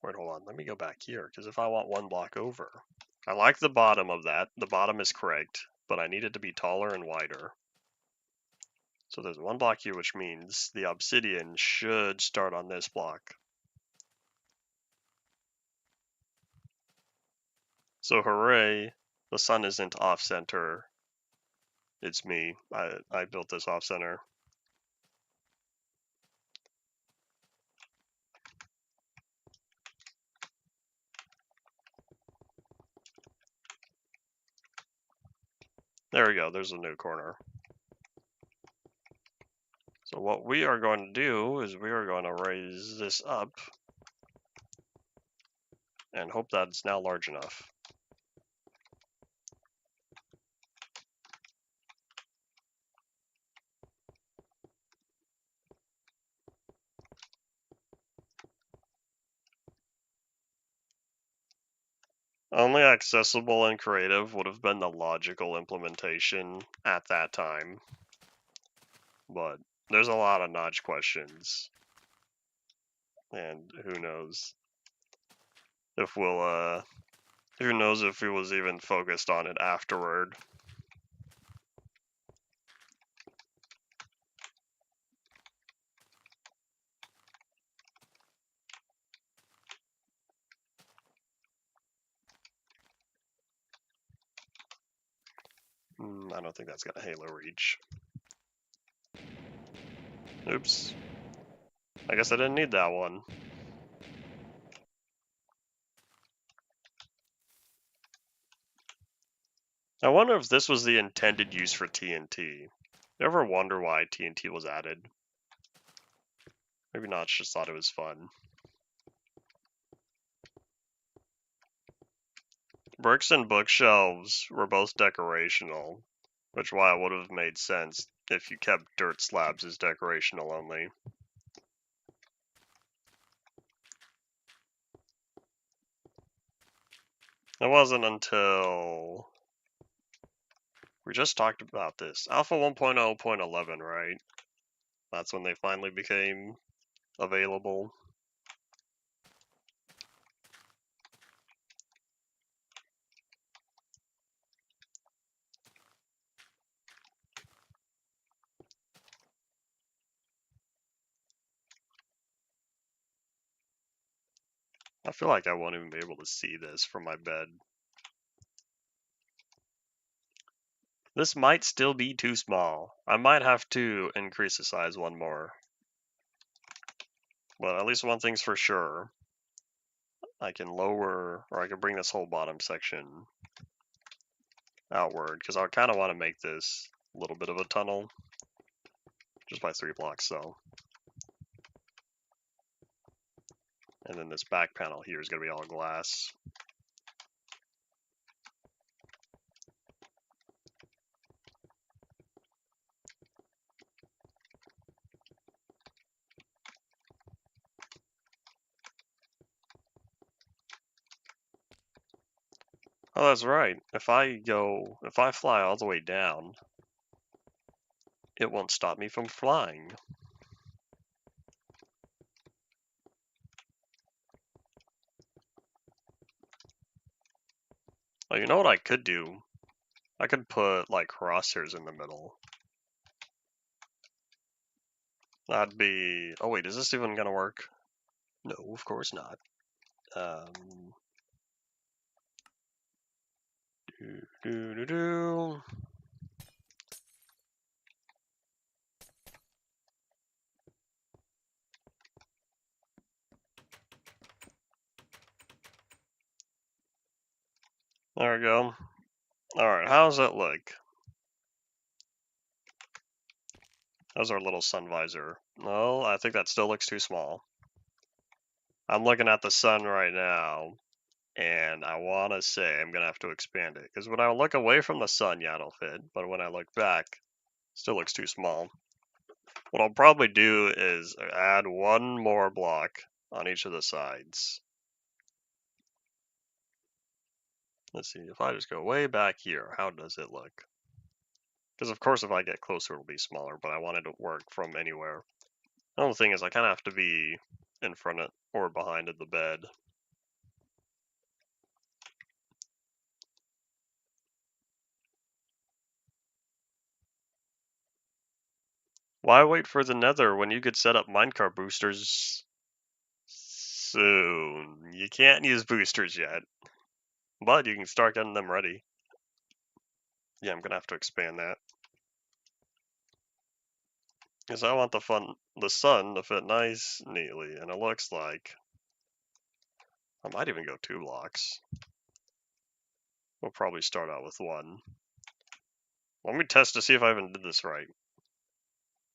Wait, hold on. Let me go back here, because if I want 1 block over, I like the bottom of that. The bottom is correct, but I need it to be taller and wider. So there's 1 block here, which means the obsidian should start on this block. So hooray, the sun isn't off-center. It's me. I built this off-center. There we go, there's a new corner. So what we are going to do is we are going to raise this up and hope that it's now large enough. Only accessible and creative would have been the logical implementation at that time. But there's a lot of notch questions. And who knows if we'll, who knows if he was even focused on it afterward. I don't think that's got a halo reach. Oops. I guess I didn't need that one. I wonder if this was the intended use for TNT. You ever wonder why TNT was added? Maybe not, just thought it was fun. Bricks and bookshelves were both decorational, which why it would have made sense if you kept dirt slabs as decorational only. It wasn't until we just talked about this. Alpha 1.0.11, right? That's when they finally became available. I feel like I won't even be able to see this from my bed. This might still be too small. I might have to increase the size one more. But at least one thing's for sure. I can lower, or I can bring this whole bottom section outward, because I kind of want to make this a little bit of a tunnel. Just by 3 blocks, so. And then this back panel here is going to be all glass. Oh, that's right. If I fly all the way down, it won't stop me from flying. Oh, you know what I could do? I could put, like, crosshairs in the middle. That'd be... Oh, wait, is this even gonna work? No, of course not. Do. There we go. Alright, how does that look? How's our little sun visor? No, I think that still looks too small. I'm looking at the sun right now, and I want to say I'm going to have to expand it. Because when I look away from the sun, yeah, it'll fit. But when I look back, it still looks too small. What I'll probably do is add one more block on each of the sides. Let's see, if I just go way back here, how does it look? Because of course if I get closer it'll be smaller, but I want it to work from anywhere. The only thing is I kind of have to be in front of or behind of the bed. Why wait for the nether when you could set up minecart boosters soon? You can't use boosters yet, but you can start getting them ready. Yeah, I'm gonna have to expand that. Because I want the sun to fit nice, neatly, and it looks like I might even go 2 blocks. We'll probably start out with 1. Let me test to see if I even did this right.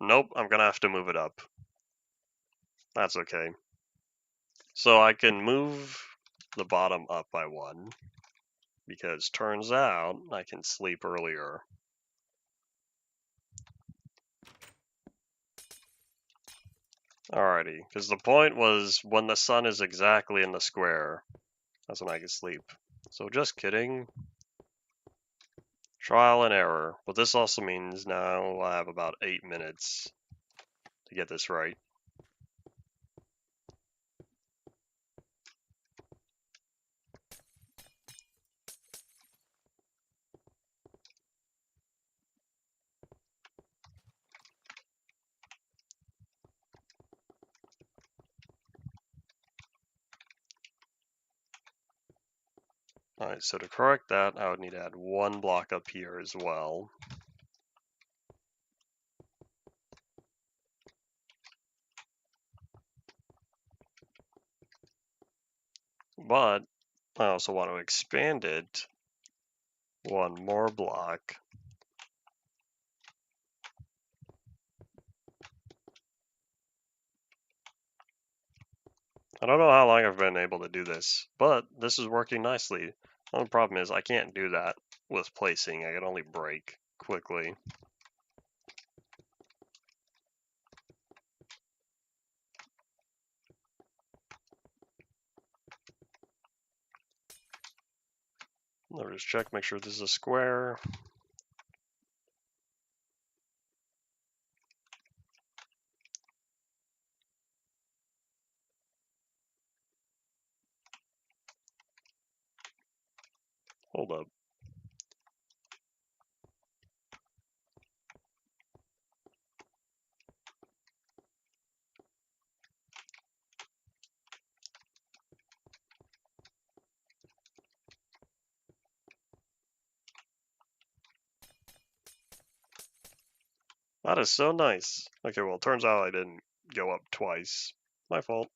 Nope, I'm gonna have to move it up. That's okay. So I can move the bottom up by 1, because turns out I can sleep earlier. Alrighty, because the point was when the sun is exactly in the square, that's when I can sleep. So just kidding. Trial and error. But this also means now I have about 8 minutes to get this right. Alright, so to correct that, I would need to add one block up here as well. But I also want to expand it one more block. I don't know how long I've been able to do this, but this is working nicely. The only problem is I can't do that with placing. I can only break quickly. Let me just check, make sure this is a square. Hold up. That is so nice. Okay, well, it turns out I didn't go up twice. My fault.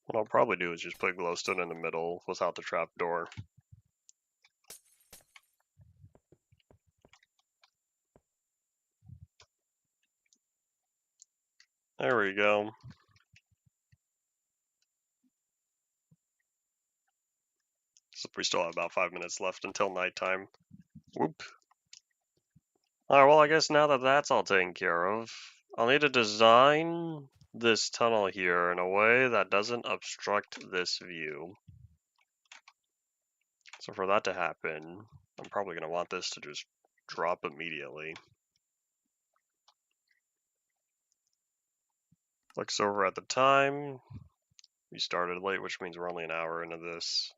What I'll probably do is just put glowstone in the middle without the trapdoor. There we go. So we still have about 5 minutes left until nighttime. Whoop. Alright, well, I guess now that that's all taken care of, I'll need to design this tunnel here in a way that doesn't obstruct this view. So for that to happen, I'm probably going to want this to just drop immediately. Looks over at the time. We started late, which means we're only an hour into this.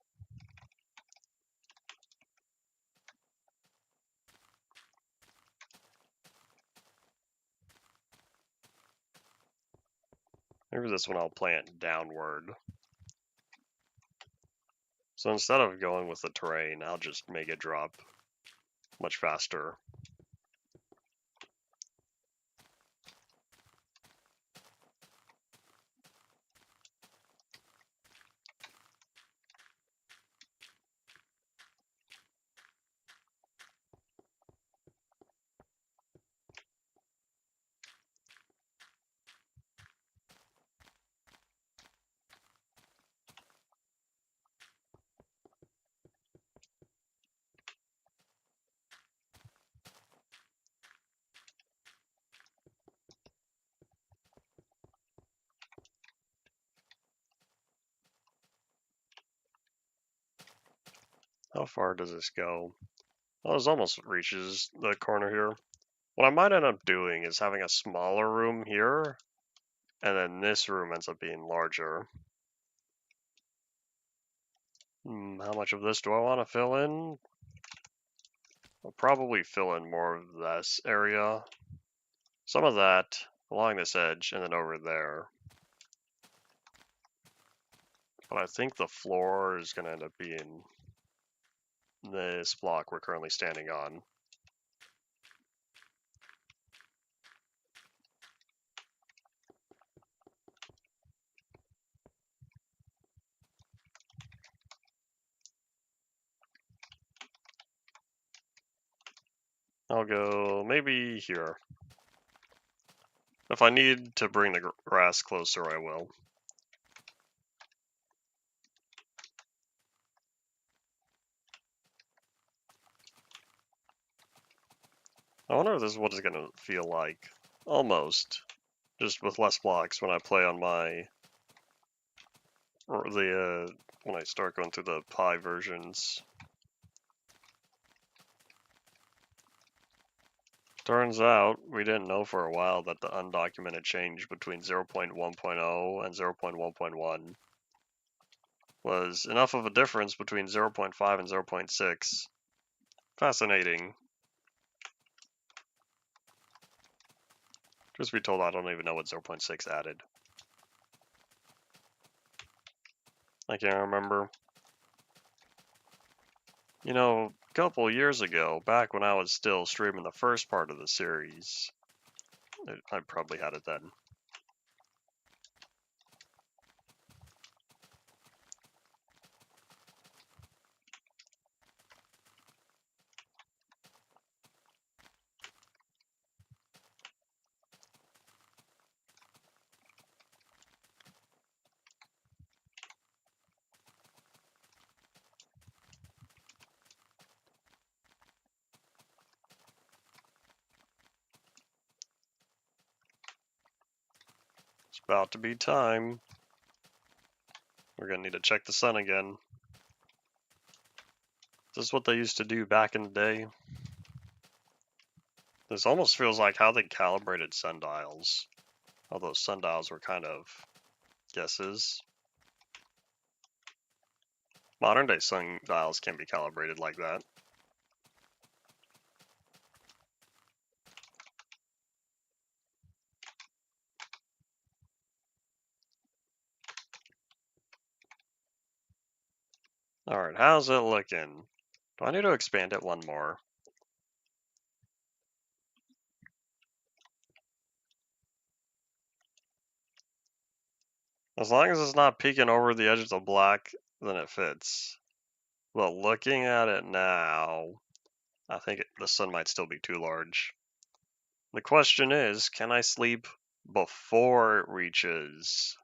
Maybe this one I'll plant downward. So instead of going with the terrain, I'll just make it drop much faster. How far does this go? Well, this almost reaches the corner here. What I might end up doing is having a smaller room here, and then this room ends up being larger. How much of this do I want to fill in? I'll probably fill in more of this area. Some of that along this edge, and then over there. But I think the floor is going to end up being this block we're currently standing on. I'll go maybe here. If I need to bring the grass closer, I will. I wonder if this is what it's going to feel like. Almost. Just with less blocks when I play on my or the when I start going through the Pi versions. Turns out, we didn't know for a while that the undocumented change between 0.1.0 and 0.1.1 was enough of a difference between 0.5 and 0.6. Fascinating. Truth be told, I don't even know what 0.6 added. I can't remember. You know, a couple years ago, back when I was still streaming the first part of the series, I probably had it then. It's about to be time. We're gonna need to check the sun again. This is what they used to do back in the day. This almost feels like how they calibrated sundials. Although sundials were kind of guesses. Modern day sundials can be calibrated like that. Alright, how's it looking? Do I need to expand it one more? As long as it's not peeking over the edge of the black, then it fits. But looking at it now, I think the sun might still be too large. The question is, can I sleep before it reaches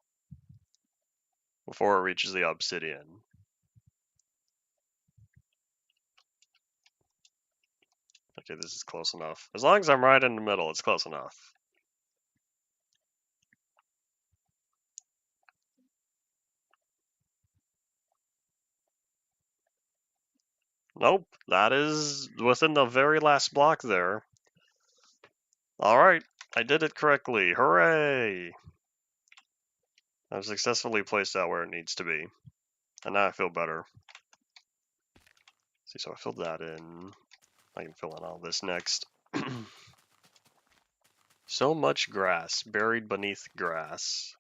the obsidian? Okay, this is close enough. As long as I'm right in the middle, it's close enough. Nope, that is within the very last block there. Alright, I did it correctly. Hooray! I've successfully placed out where it needs to be. And now I feel better. See, so I filled that in. I can fill in all this next. So much grass buried beneath grass.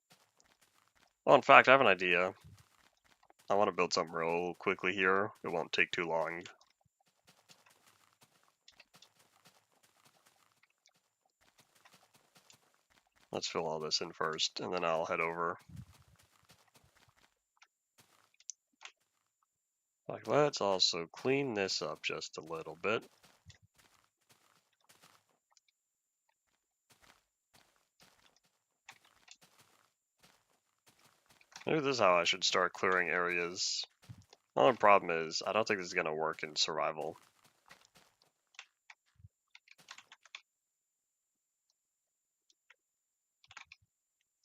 Oh, in fact, I have an idea. I want to build something real quickly here. It won't take too long. Let's fill all this in first, and then I'll head over. Like, let's also clean this up just a little bit. Maybe this is how I should start clearing areas. The only problem is, I don't think this is going to work in survival.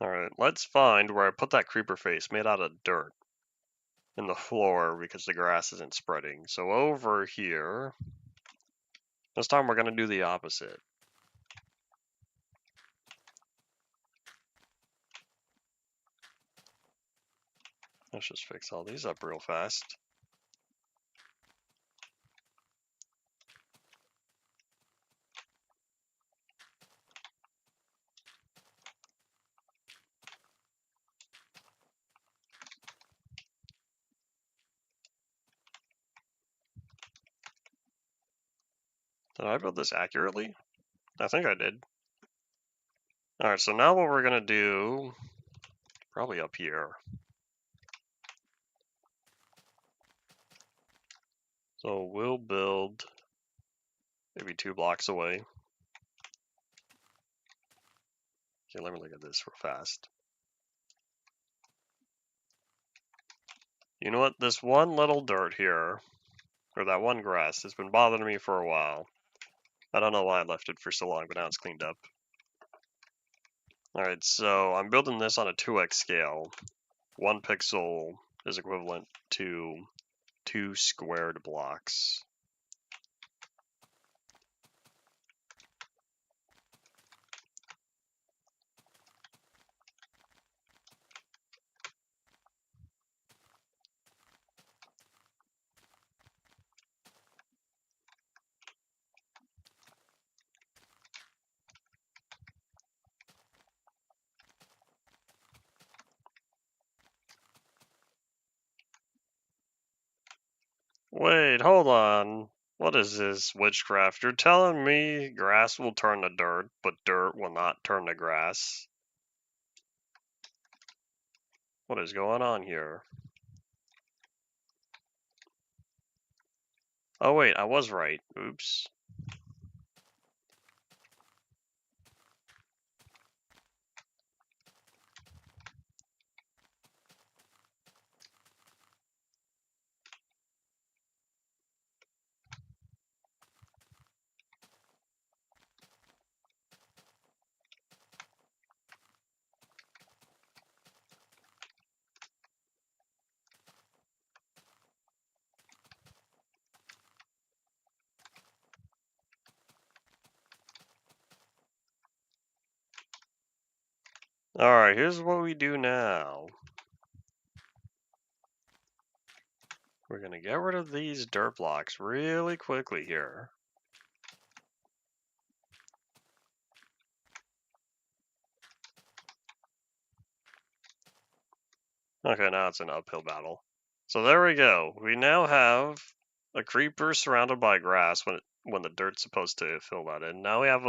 Alright, let's find where I put that creeper face made out of dirt in the floor because the grass isn't spreading. So over here, this time we're going to do the opposite. Let's just fix all these up real fast. Did I build this accurately? I think I did. Alright, so now what we're going to do, probably up here. So we'll build maybe 2 blocks away. Okay, let me look at this real fast. You know what? This one little dirt here, or that one grass, has been bothering me for a while. I don't know why I left it for so long, but now it's cleaned up. Alright, so I'm building this on a 2x scale. 1 pixel is equivalent to 2 squared blocks. Wait, hold on. What is this witchcraft? You're telling me grass will turn to dirt, but dirt will not turn to grass? What is going on here? Oh wait, I was right. Oops. Alright, here's what we do now. We're gonna get rid of these dirt blocks really quickly here. Okay, now it's an uphill battle. So there we go. We now have a creeper surrounded by grass when the dirt's supposed to fill that in. Now we have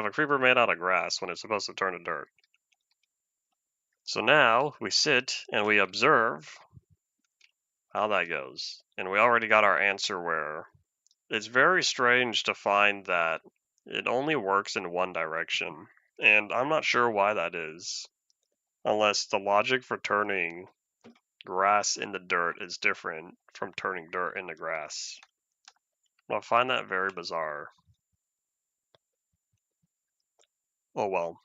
a creeper made out of grass when it's supposed to turn to dirt. So now we sit and we observe how that goes. And we already got our answer where it's very strange to find that it only works in one direction. And I'm not sure why that is. Unless the logic for turning grass into dirt is different from turning dirt into grass. I find that very bizarre. Oh well.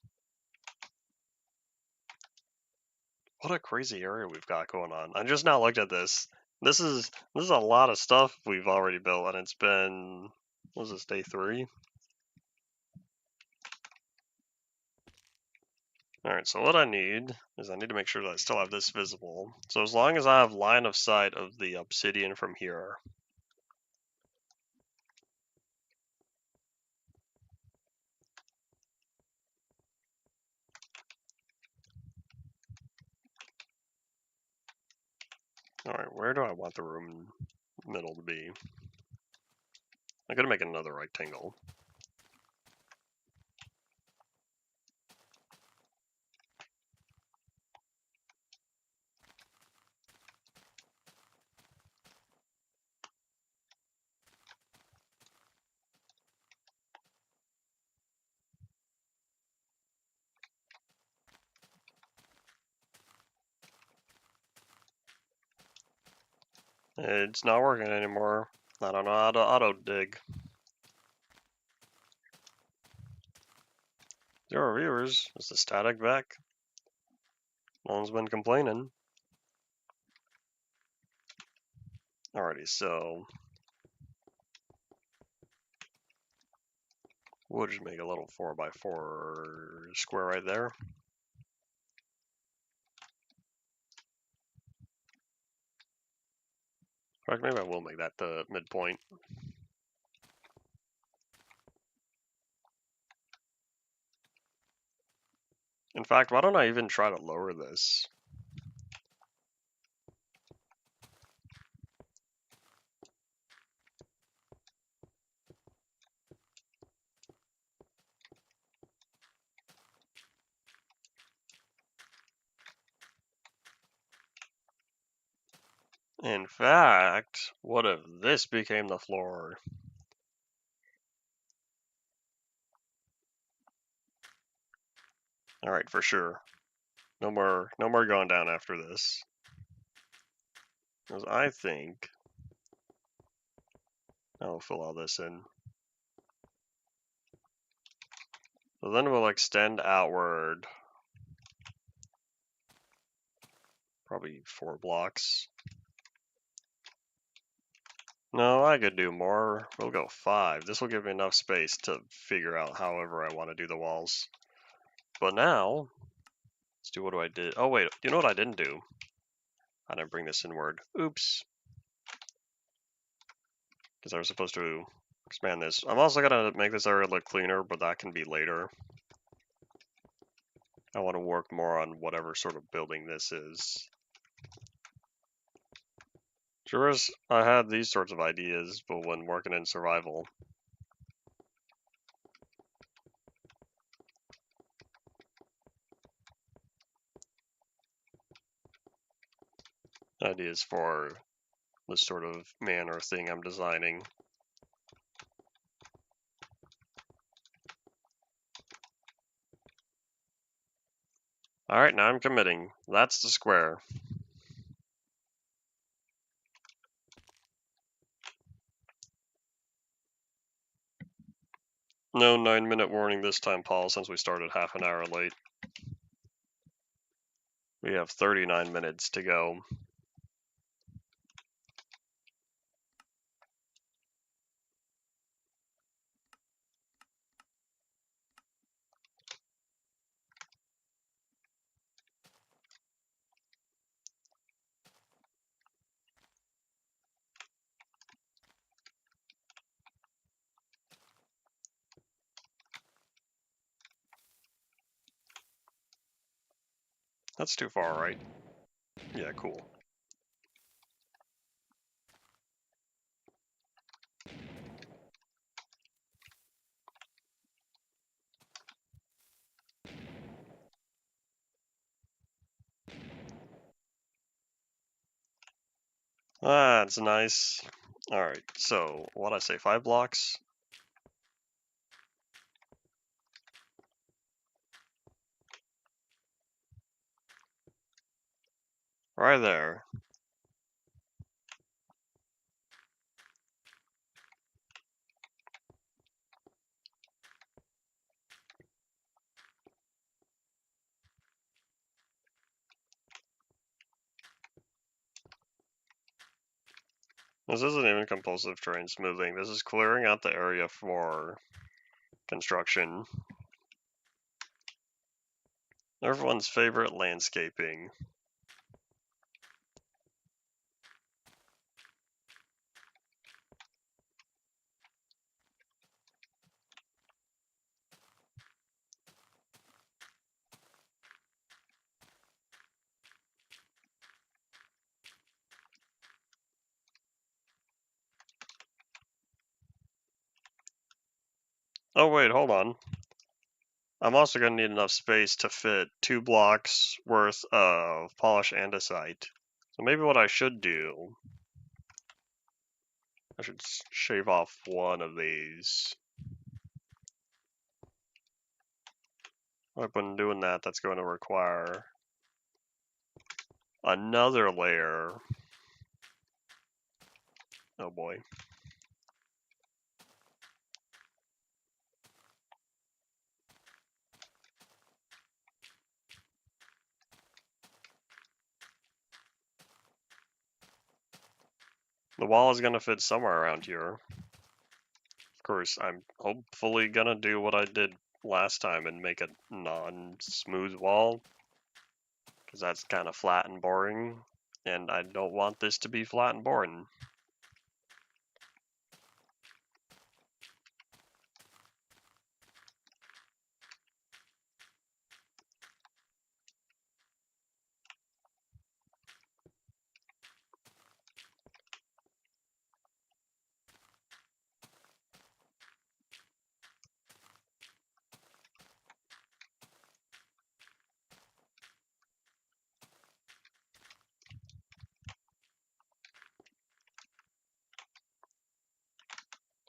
What a crazy area we've got going on. I just now looked at this. This is a lot of stuff we've already built, and it's been, what was this, day 3? Alright, so what I need is I need to make sure that I still have this visible. So as long as I have line of sight of the obsidian from here. Alright, where do I want the room middle to be? I'm gonna make another rectangle. It's not working anymore. I don't know how to auto dig. 0 viewers. Is the static back? No one's been complaining. Alrighty, so we'll just make a little 4x4 square right there. In fact, maybe I will make that the midpoint. In fact, why don't I even try to lower this? In fact, what if this became the floor? Alright, for sure. No more going down after this. Because I think I'll fill all this in. So then we'll extend outward Probably 4 blocks. No, I could do more. We'll go 5. This will give me enough space to figure out however I want to do the walls. But now, let's do what I did. Oh wait, you know what I didn't do? I didn't bring this inward. Oops. Because I was supposed to expand this. I'm also going to make this area look cleaner, but that can be later. I want to work more on whatever sort of building this is. Sure, I had these sorts of ideas, but when working in survival, ideas for the sort of man or thing I'm designing. Alright, now I'm committing. That's the square. No 9-minute warning this time, Paul, since we started half an hour late. We have 39 minutes to go. That's too far, right? Yeah, cool. That's nice. Alright, so what'd I say, 5 blocks? Right there. This isn't even compulsive terrain smoothing. This is clearing out the area for construction. Everyone's favorite landscaping. Oh wait, hold on. I'm also going to need enough space to fit 2 blocks worth of polished andesite. So maybe what I should do, I should shave off one of these. When doing that, that's going to require another layer. Oh boy. The wall is going to fit somewhere around here. Of course, I'm hopefully going to do what I did last time and make a non-smooth wall, because that's kind of flat and boring, and I don't want this to be flat and boring.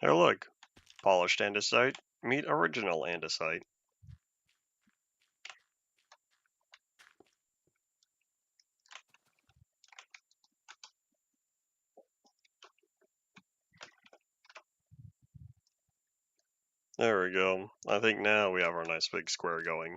Here, look. Polished andesite meet original andesite. There we go. I think now we have our nice big square going.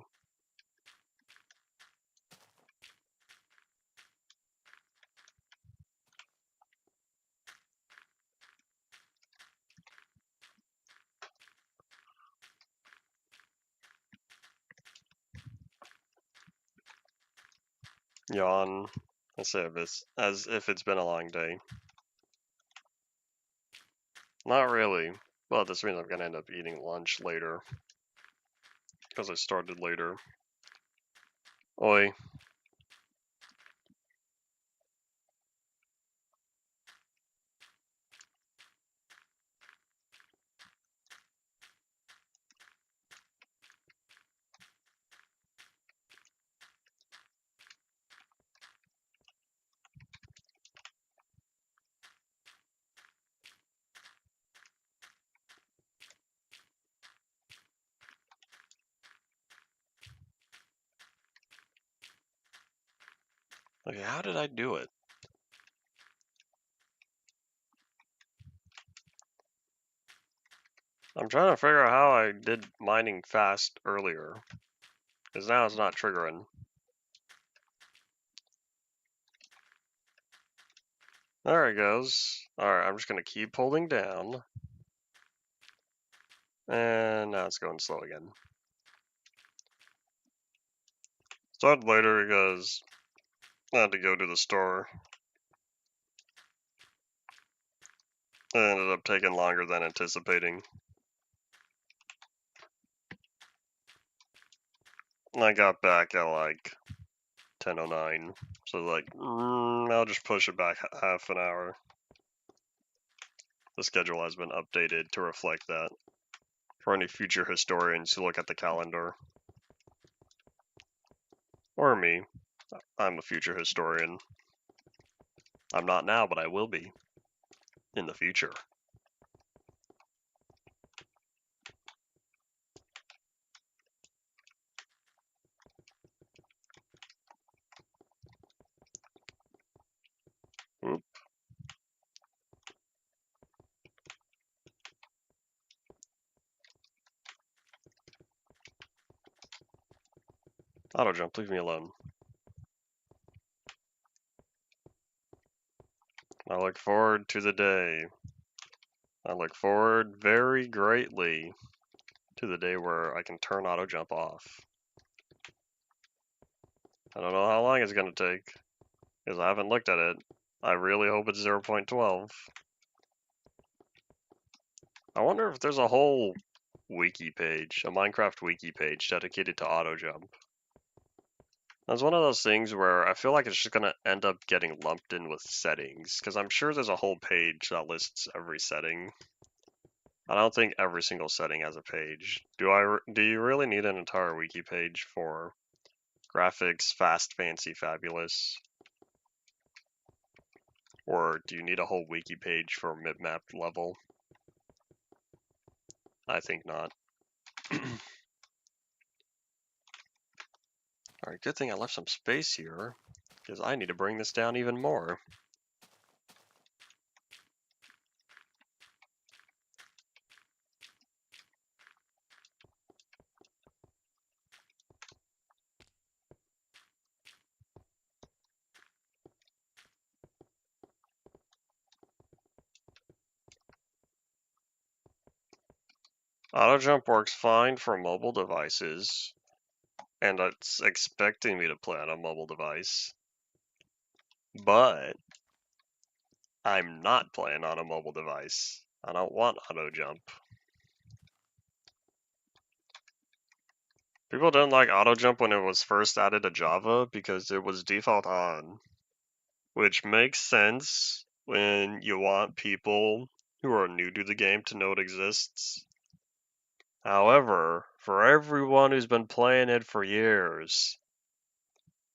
Yawn. As if it's been a long day. Not really. Well, this means I'm gonna end up eating lunch later. Because I started later. Oi. Okay, how did I do it? I'm trying to figure out how I did mining fast earlier. Because now it's not triggering. There it goes. Alright, I'm just going to keep holding down. And now it's going slow again. Started later because I had to go to the store. It ended up taking longer than anticipating. And I got back at like 10:09. So like, I'll just push it back half an hour. The schedule has been updated to reflect that. For any future historians who look at the calendar. Or me. I'm a future historian. I'm not now, but I will be. In the future. Oop. Auto jump, leave me alone. I look forward to the day. I look forward very greatly to the day where I can turn auto jump off. I don't know how long it's going to take, because I haven't looked at it. I really hope it's 0.12. I wonder if there's a whole wiki page, a Minecraft wiki page dedicated to auto jump. That's one of those things where I feel like it's just going to end up getting lumped in with settings, because I'm sure there's a whole page that lists every setting. I don't think every single setting has a page. Do you really need an entire wiki page for graphics, fast, fancy, fabulous? Or do you need a whole wiki page for map level? I think not. Alright, good thing I left some space here, because I need to bring this down even more. Auto jump works fine for mobile devices, and it's expecting me to play on a mobile device. But I'm not playing on a mobile device. I don't want auto jump. People didn't like auto jump when it was first added to Java because it was default on, which makes sense when you want people who are new to the game to know it exists. However, for everyone who's been playing it for years,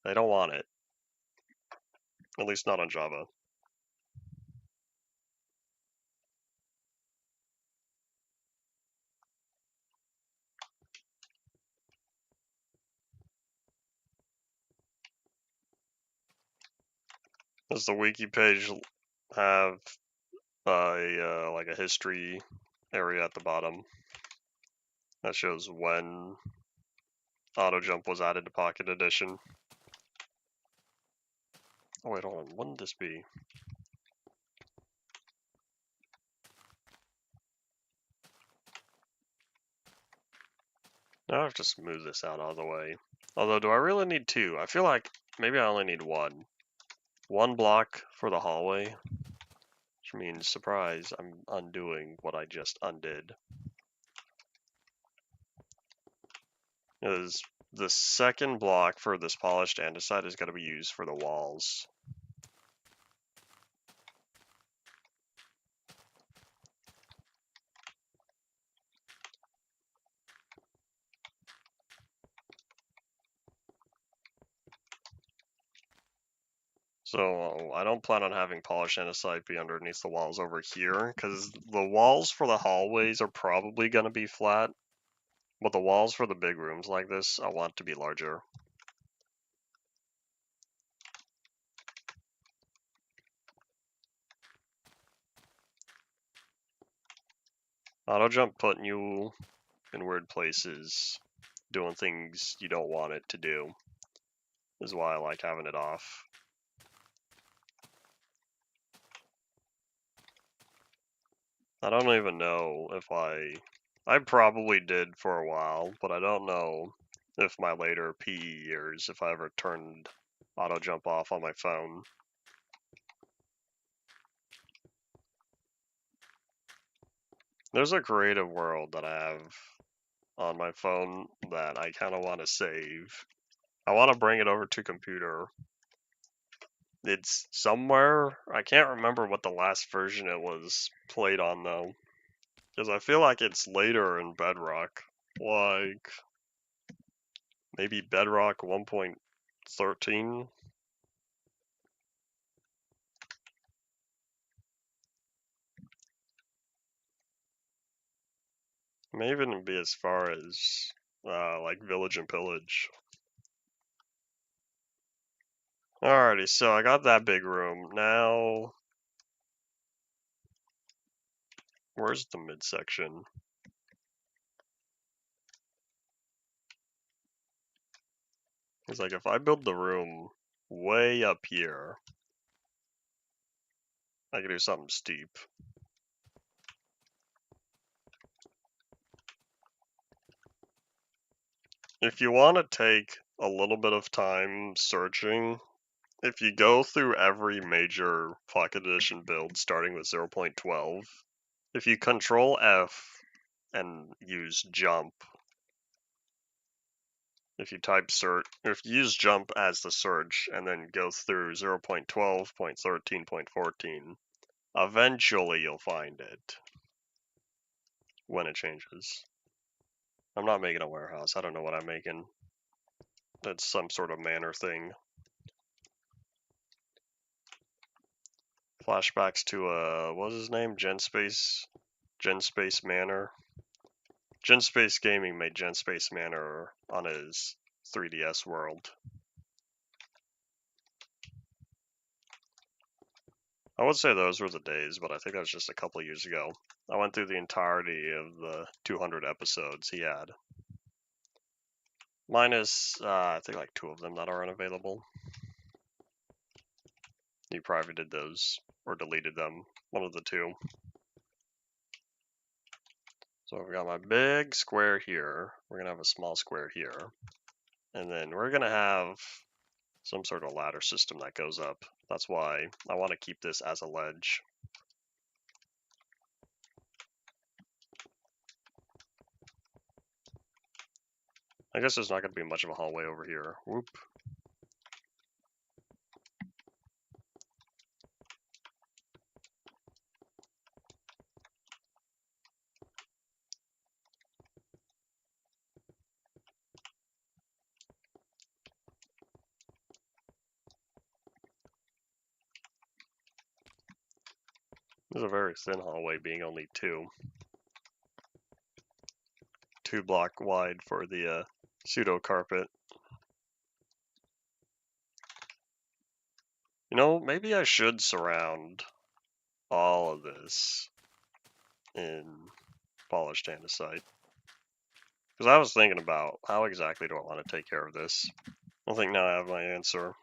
they don't want it. At least not on Java. Does the wiki page have like a history area at the bottom that shows when auto jump was added to Pocket Edition? Oh wait, hold on. Wouldn't this be? Now I have to smooth this out all the way. Although, do I really need two? I feel like maybe I only need one. One block for the hallway, which means, surprise, I'm undoing what I just undid. Is the second block for this polished andesite is going to be used for the walls. So I don't plan on having polished andesite be underneath the walls over here, because the walls for the hallways are probably going to be flat, but the walls for the big rooms like this, I want to be larger. Auto jump putting you in weird places, doing things you don't want it to do, is why I like having it off. I don't even know if I probably did for a while, but I don't know if my later PE years, if I ever turned auto jump off on my phone. There's a creative world that I have on my phone that I kind of want to save. I want to bring it over to computer. It's somewhere. I can't remember what the last version it was played on though, because I feel like it's later in Bedrock, like maybe Bedrock 1.13. May even be as far as like Village and Pillage. Alrighty, so I got that big room. Now, where's the midsection? It's like if I build the room way up here, I can do something steep. If you want to take a little bit of time searching, if you go through every major Pocket Edition build starting with 0.12, if you Control F and use jump, if you type search, if you use jump as the search and then go through 0.12, 0.13, 0.14, eventually you'll find it when it changes. I'm not making a warehouse. I don't know what I'm making. That's some sort of manor thing. Flashbacks to what was his name? Genspace Manor. Genspace Gaming made Genspace Manor on his 3DS world. I would say those were the days, but I think that was just a couple of years ago. I went through the entirety of the 200 episodes he had. Minus, I think like 2 of them that are unavailable. He probably did those, or deleted them, one of the two. So I've got my big square here. We're going to have a small square here. And then we're going to have some sort of ladder system that goes up. That's why I want to keep this as a ledge. I guess there's not going to be much of a hallway over here. Whoop. There's a very thin hallway, being only 2. 2 block wide for the pseudo carpet. You know, maybe I should surround all of this in polished andesite. Because I was thinking about how exactly do I want to take care of this. I think now I have my answer.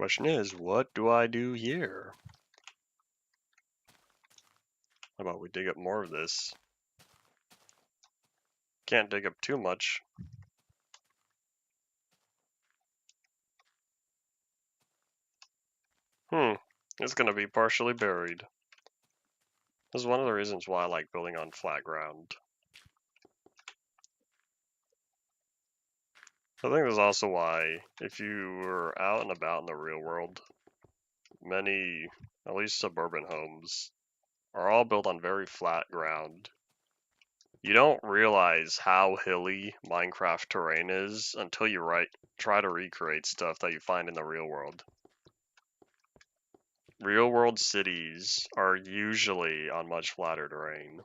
Question is, what do I do here? How about we dig up more of this? Can't dig up too much. It's gonna be partially buried. This is one of the reasons why I like building on flat ground. I think this is also why, if you were out and about in the real world, many, at least suburban homes, are all built on very flat ground. You don't realize how hilly Minecraft terrain is until you try to recreate stuff that you find in the real world. Real world cities are usually on much flatter terrain.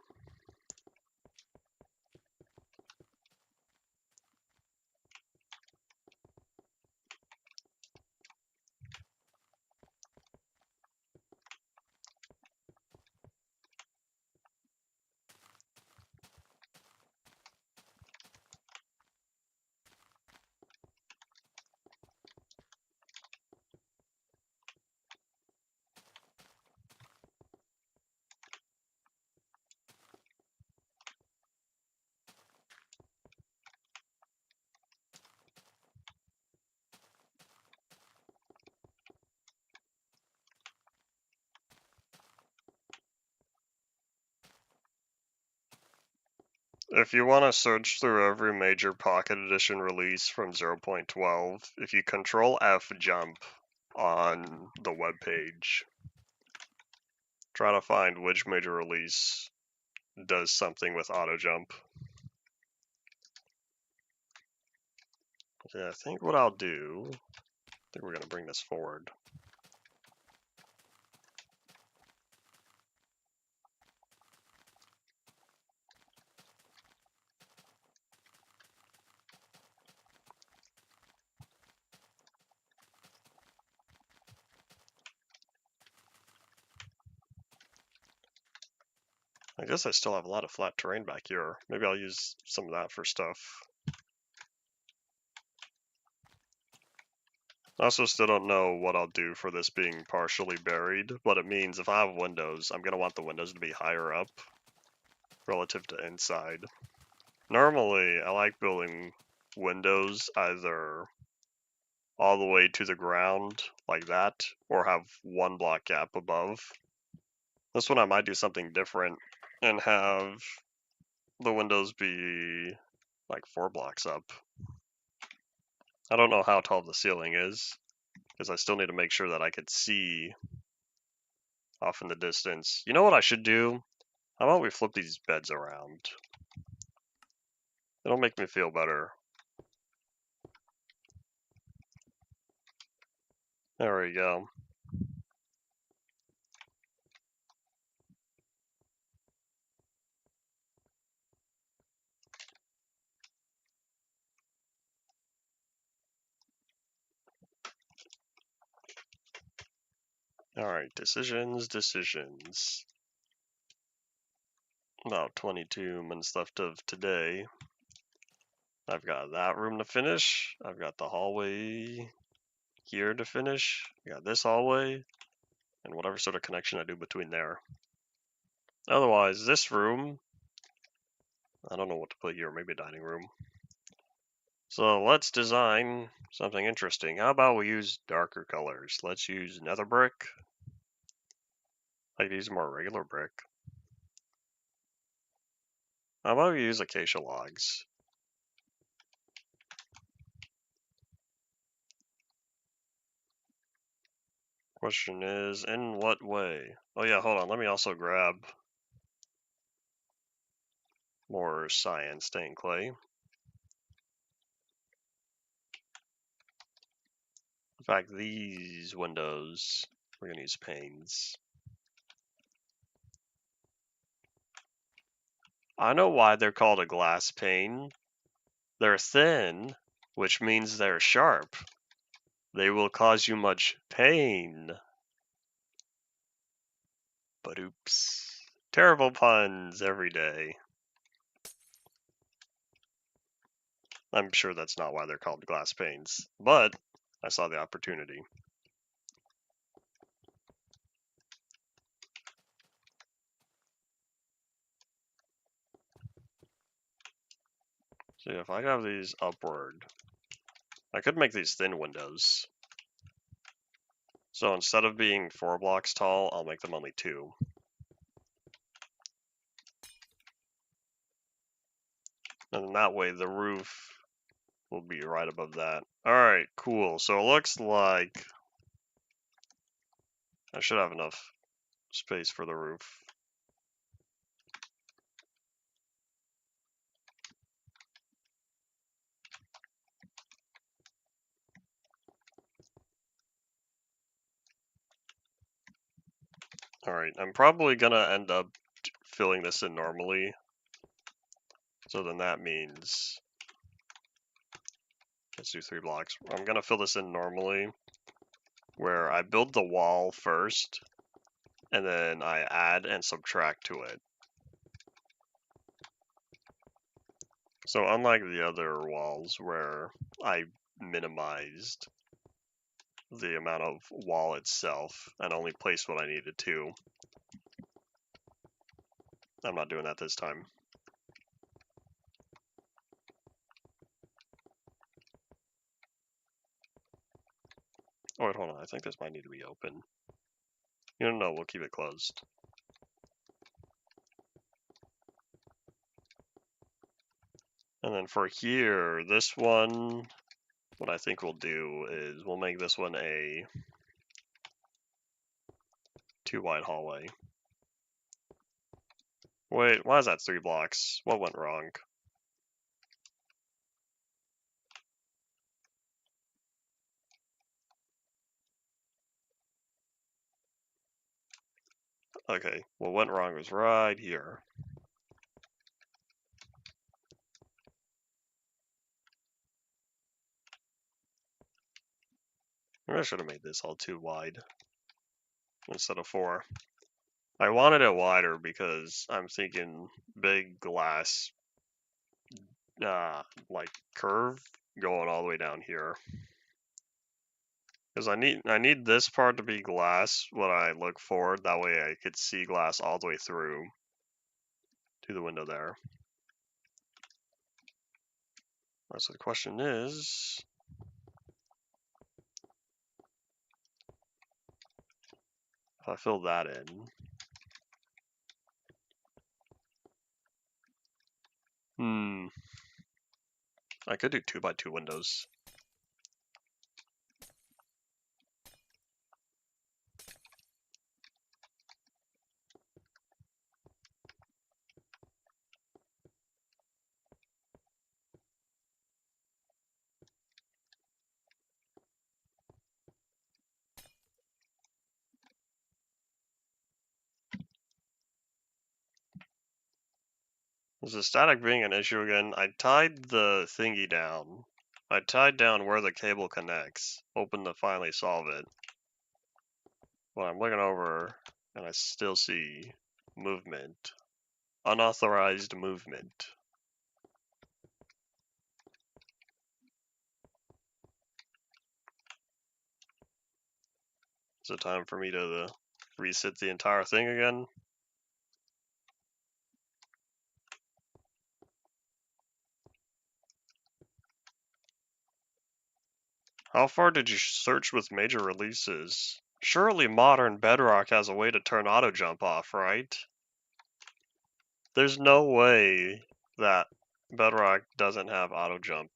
If you want to search through every major Pocket Edition release from 0.12, if you Control F jump on the web page, try to find which major release does something with auto jump. Okay, I think what I'll do, I think we're going to bring this forward. I guess I still have a lot of flat terrain back here. Maybe I'll use some of that for stuff. I also still don't know what I'll do for this being partially buried, but it means if I have windows, I'm going to want the windows to be higher up relative to inside. Normally, I like building windows either all the way to the ground like that, or have one block gap above. This one I might do something different and have the windows be like 4 blocks up. I don't know how tall the ceiling is, because I still need to make sure that I could see off in the distance. You know what I should do? How about we flip these beds around? It'll make me feel better. There we go. Alright, decisions. About 22 minutes left of today. I've got that room to finish. I've got the hallway here to finish. I got this hallway, and whatever sort of connection I do between there. Otherwise, this room, I don't know what to put here, maybe a dining room. So let's design something interesting. How about we use darker colors? Let's use nether brick. I could use more regular brick. How about we use acacia logs? Question is, in what way? Oh yeah, hold on, let me also grab more cyan stained clay. In fact, these windows, we're going to use panes. I know why they're called a glass pane. They're thin, which means they're sharp. They will cause you much pain. But oops. Terrible puns every day. I'm sure that's not why they're called glass panes, but I saw the opportunity. See, if I have these upward, I could make these thin windows. So instead of being 4 blocks tall, I'll make them only 2. And that way the roof will be right above that. Alright, cool. So it looks like I should have enough space for the roof. Alright, I'm probably gonna end up filling this in normally. So then that means, let's do 3 blocks. I'm gonna fill this in normally, where I build the wall first, and then I add and subtract to it. So unlike the other walls where I minimized the amount of wall itself and only placed what I needed to, I'm not doing that this time. Oh wait, hold on, I think this might need to be open. No, we'll keep it closed. And then for here, this one, what I think we'll do is we'll make this one a 2 wide hallway. Wait, why is that 3 blocks? What went wrong? Okay, what went wrong was right here. I should have made this all 2 wide instead of 4. I wanted it wider because I'm thinking big glass, like curve going all the way down here. Because I need this part to be glass when I look forward. That way I could see glass all the way through to the window there. So the question is, if I fill that in, I could do 2 by 2 windows. Is the static being an issue again? I tied the thingy down. I tied down where the cable connects, hoping to finally solve it. But I'm looking over, and I still see movement. Unauthorized movement. Is it time for me to reset the entire thing again? How far did you search with major releases? Surely modern Bedrock has a way to turn auto jump off, right? There's no way that Bedrock doesn't have auto jump.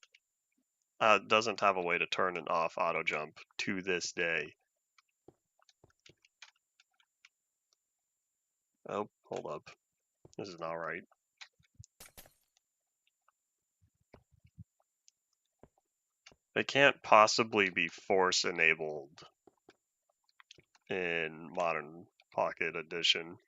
Doesn't have a way to turn and off auto jump to this day. Oh, hold up. This is not right. It can't possibly be force enabled in Modern Pocket Edition.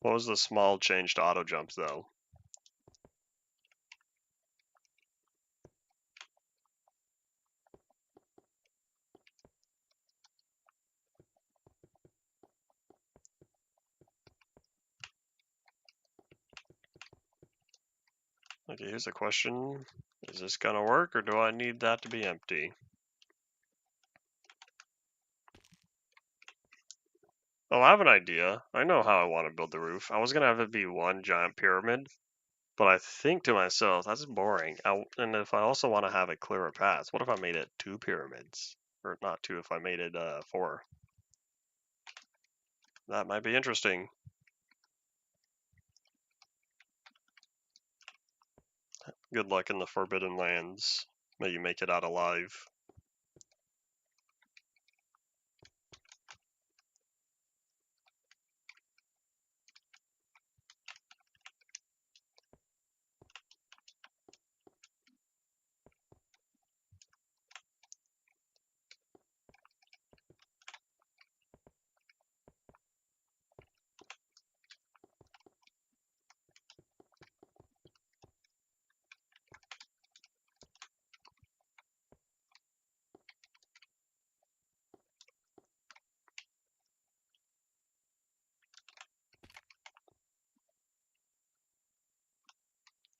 What was the small change to auto jump though? Okay, here's a question. Is this gonna work or do I need that to be empty? Oh, I have an idea. I know how I want to build the roof. I was gonna have it be one giant pyramid, but I think to myself, that's boring. And if I also want to have a clearer path, what if I made it 2 pyramids? Or not 2, if I made it 4. That might be interesting. Good luck in the Forbidden Lands. May you make it out alive.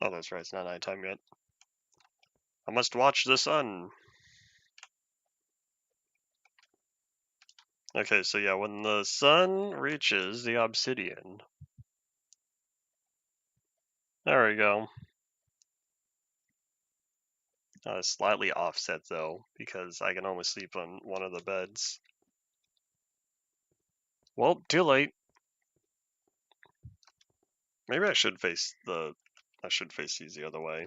Oh, that's right, it's not nighttime yet. I must watch the sun. Okay, so yeah, when the sun reaches the obsidian. There we go. Slightly offset though, because I can only sleep on one of the beds. Well, too late. Maybe I should face these the other way.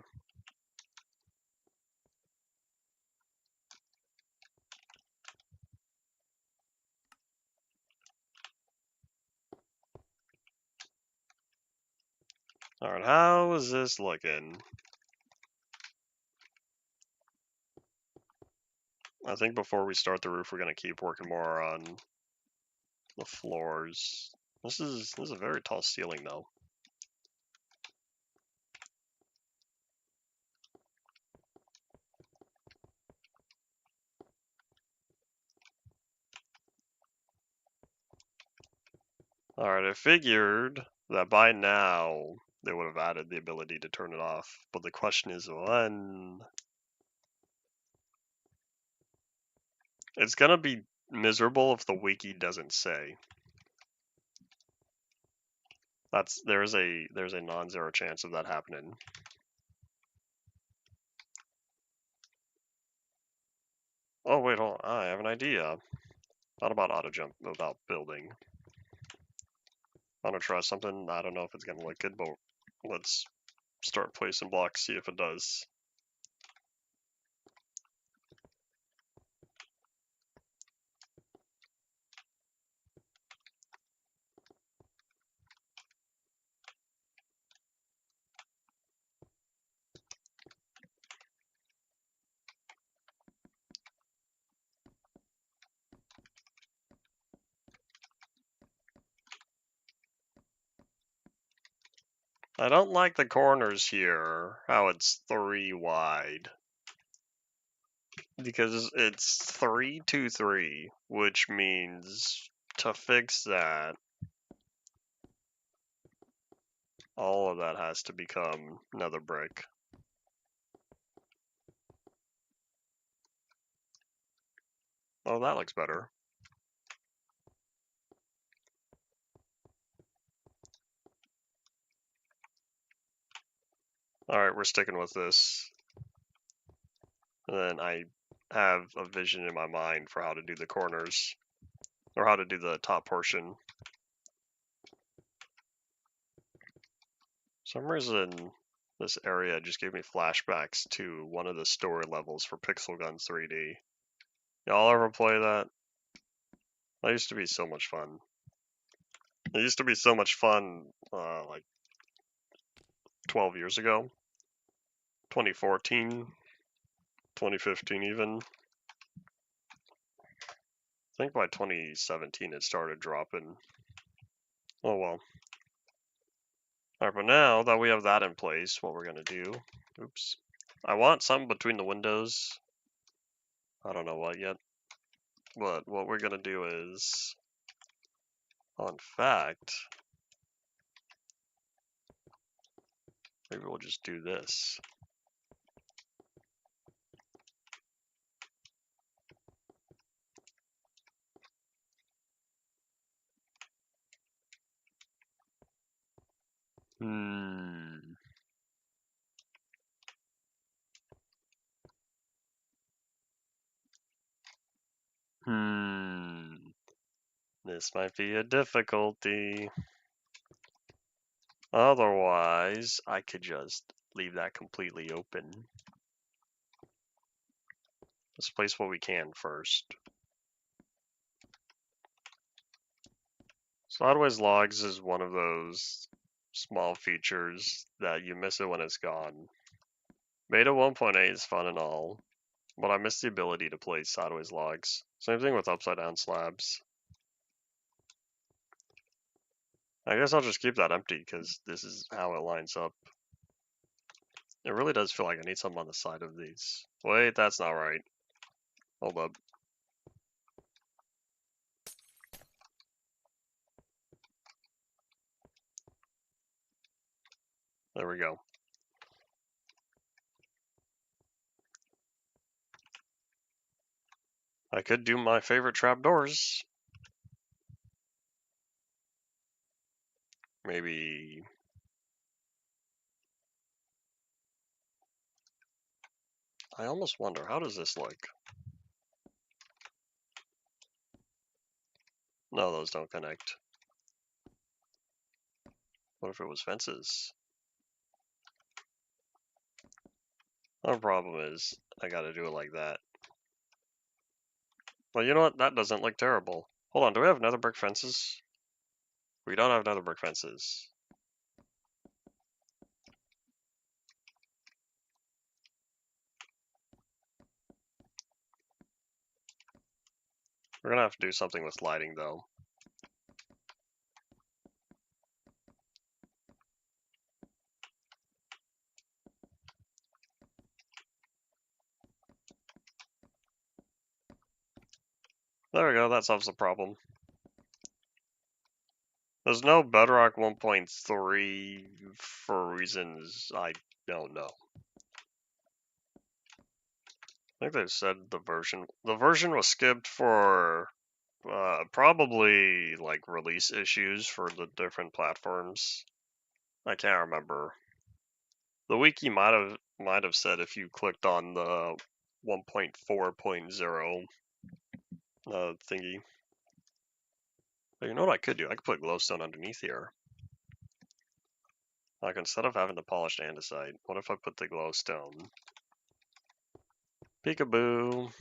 Alright, how is this looking? I think before we start the roof, we're gonna keep working more on the floors. This is a very tall ceiling though. Alright, I figured that by now they would have added the ability to turn it off, but the question is when? It's gonna be miserable if the wiki doesn't say. There's a non-zero chance of that happening. Oh wait, hold on. I have an idea. Not about auto jump, about building. I want to try something. I don't know if it's gonna look good, but let's start placing blocks, see if it does. I don't like the corners here, how it's 3 wide. Because it's 3, 2, 3, which means to fix that, all of that has to become nether brick. Oh, that looks better. Alright, we're sticking with this. And then I have a vision in my mind for how to do the corners, or how to do the top portion. For some reason, this area just gave me flashbacks to one of the story levels for Pixel Gun 3D. Y'all ever play that? That used to be so much fun. It used to be so much fun, like 12 years ago. 2014, 2015 even. I think by 2017 it started dropping. Oh well. Alright, but now that we have that in place, what we're gonna do, oops. I want something between the windows. I don't know what yet. But what we're gonna do is, in fact, maybe we'll just do this. Hmm. This might be a difficulty. Otherwise, I could just leave that completely open. Let's place what we can first. Sideways logs is one of those small features that you miss it when it's gone. Beta 1.8 is fun and all, but I miss the ability to place sideways logs. Same thing with upside down slabs. I guess I'll just keep that empty because this is how it lines up. It really does feel like I need something on the side of these. Wait, that's not right. Hold up. There we go. I could do my favorite trapdoors. Maybe... I almost wonder, how does this look? No, those don't connect. What if it was fences? The problem is, I gotta do it like that. Well, you know what? That doesn't look terrible. Hold on, do we have nether brick fences? We don't have nether brick fences. We're gonna have to do something with lighting, though. There we go, that solves the problem. There's no Bedrock 1.3 for reasons I don't know. I think they said the version was skipped for probably like release issues for the different platforms. I can't remember. The wiki might have said if you clicked on the 1.4.0 thingy. But you know what I could do? I could put glowstone underneath here. Like instead of having the polished andesite, what if I put the glowstone? Peekaboo.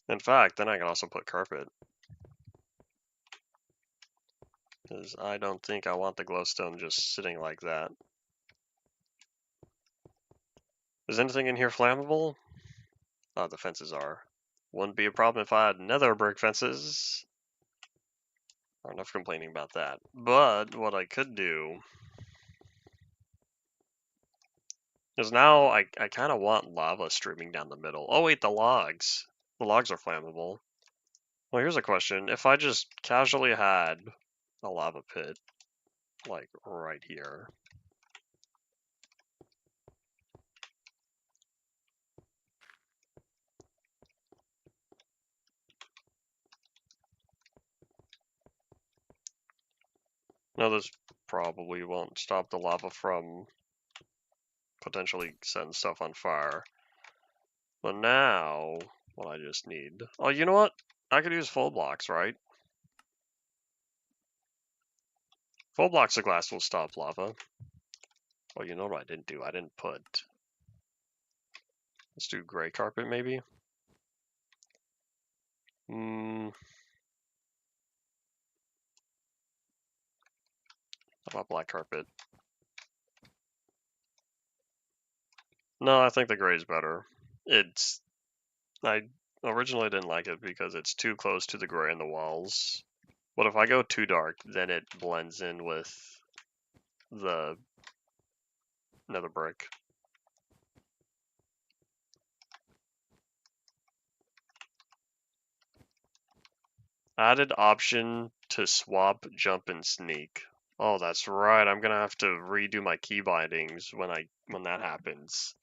In fact, then I can also put carpet. Because I don't think I want the glowstone just sitting like that. Is anything in here flammable? Oh, the fences are. Wouldn't be a problem if I had nether brick fences. Enough complaining about that. But what I could do is now I kind of want lava streaming down the middle. Oh wait, the logs. The logs are flammable. Well, here's a question. If I just casually had a lava pit, like right here. Now this probably won't stop the lava from potentially setting stuff on fire. But now, what I just need... Oh, you know what? I could use full blocks, right? Full blocks of glass will stop lava. Oh, you know what I didn't do? I didn't put... Let's do gray carpet, maybe? How about black carpet? No, I think the gray is better. I originally didn't like it because it's too close to the gray in the walls. But if I go too dark, then it blends in with the nether brick. Added option to swap, jump, and sneak. Oh, that's right. I'm gonna have to redo my key bindings when that happens.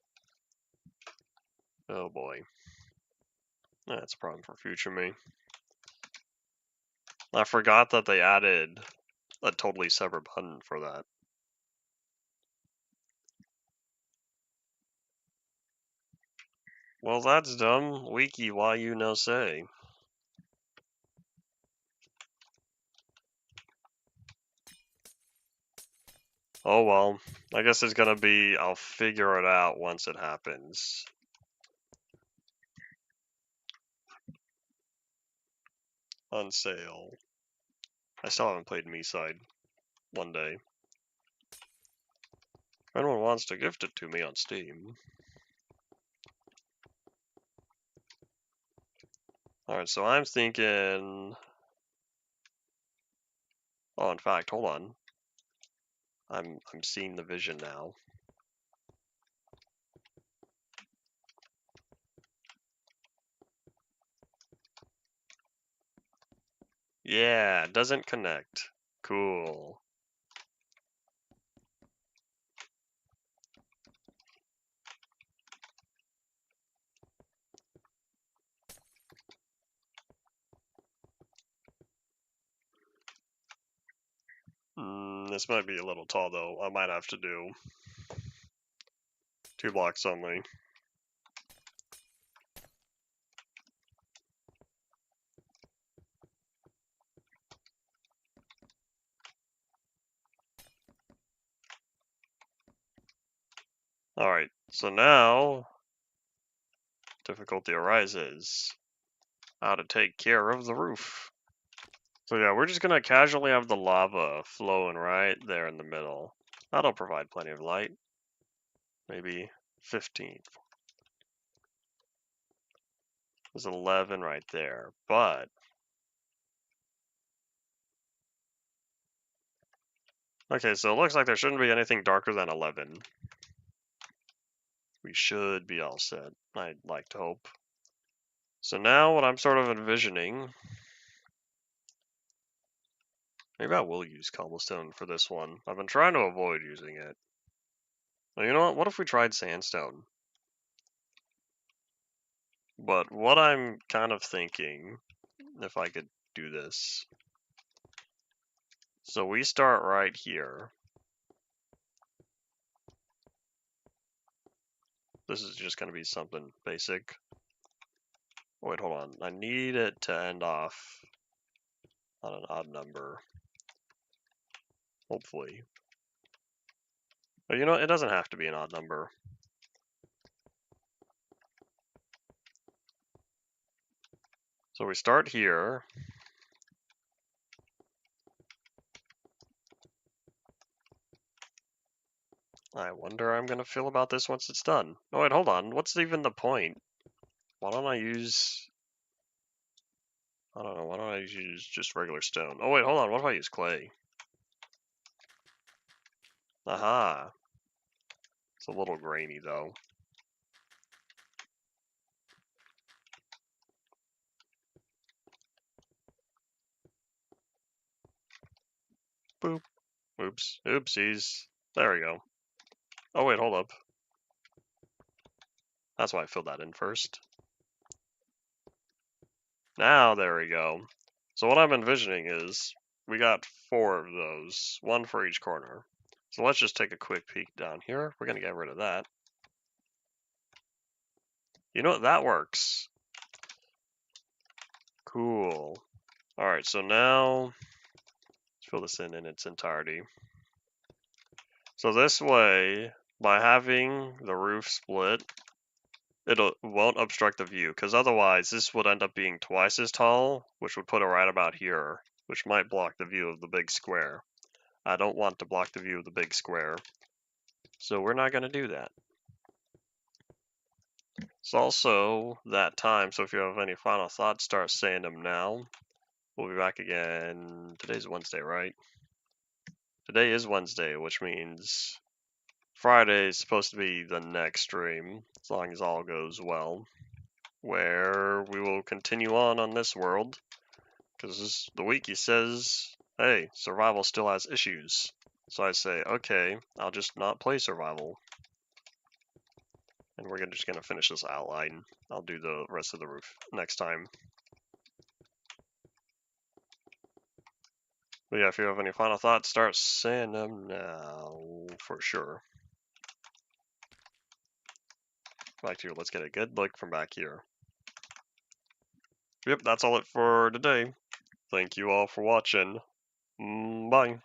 Oh boy. That's a problem for future me. I forgot that they added a totally separate button for that. Well, that's dumb. Wiki, why you no say? Oh well, I guess it's gonna be, I'll figure it out once it happens. On sale. I still haven't played Me-Side. One day. If anyone wants to gift it to me on Steam. Alright, so I'm thinking... Oh, in fact, hold on. I'm seeing the vision now. Yeah, doesn't connect. Cool. This might be a little tall though. I might have to do 2 blocks only. Alright, so now difficulty arises. How to take care of the roof. So yeah, we're just gonna casually have the lava flowing right there in the middle. That'll provide plenty of light. Maybe 15. There's 11 right there, but... Okay, so it looks like there shouldn't be anything darker than 11. We should be all set, I'd like to hope. So now what I'm sort of envisioning... Maybe I will use cobblestone for this one. I've been trying to avoid using it. Well, you know what if we tried sandstone? But what I'm kind of thinking, if I could do this... So we start right here. This is just going to be something basic. Wait, hold on. I need it to end off on an odd number. Hopefully. But you know, it doesn't have to be an odd number. So we start here. I wonder how I'm going to feel about this once it's done. Oh, wait, hold on. What's even the point? Why don't I use... I don't know. Why don't I use just regular stone? Oh, wait, hold on. What if I use clay? Aha. It's a little grainy, though. Boop. Oops. Oopsies. There we go. Oh, wait, hold up. That's why I filled that in first. Now, there we go. So what I'm envisioning is we got 4 of those, 1 for each corner. So let's just take a quick peek down here. We're going to get rid of that. You know what? That works. Cool. Alright, so now let's fill this in its entirety. So this way, by having the roof split, it won't obstruct the view, because otherwise this would end up being twice as tall, which would put it right about here, which might block the view of the big square. I don't want to block the view of the big square, so we're not going to do that. It's also that time, so if you have any final thoughts, start saying them now. We'll be back again. Today's Wednesday, right? Today is Wednesday, which means Friday is supposed to be the next stream, as long as all goes well, where we will continue on this world, because the wiki says, hey, survival still has issues. So I say, okay, I'll just not play survival. And we're just going to finish this outline. I'll do the rest of the roof next time. But yeah, if you have any final thoughts, start saying them now, for sure. Back to you. Let's get a good look from back here. Yep, that's all it for today. Thank you all for watching. Bye.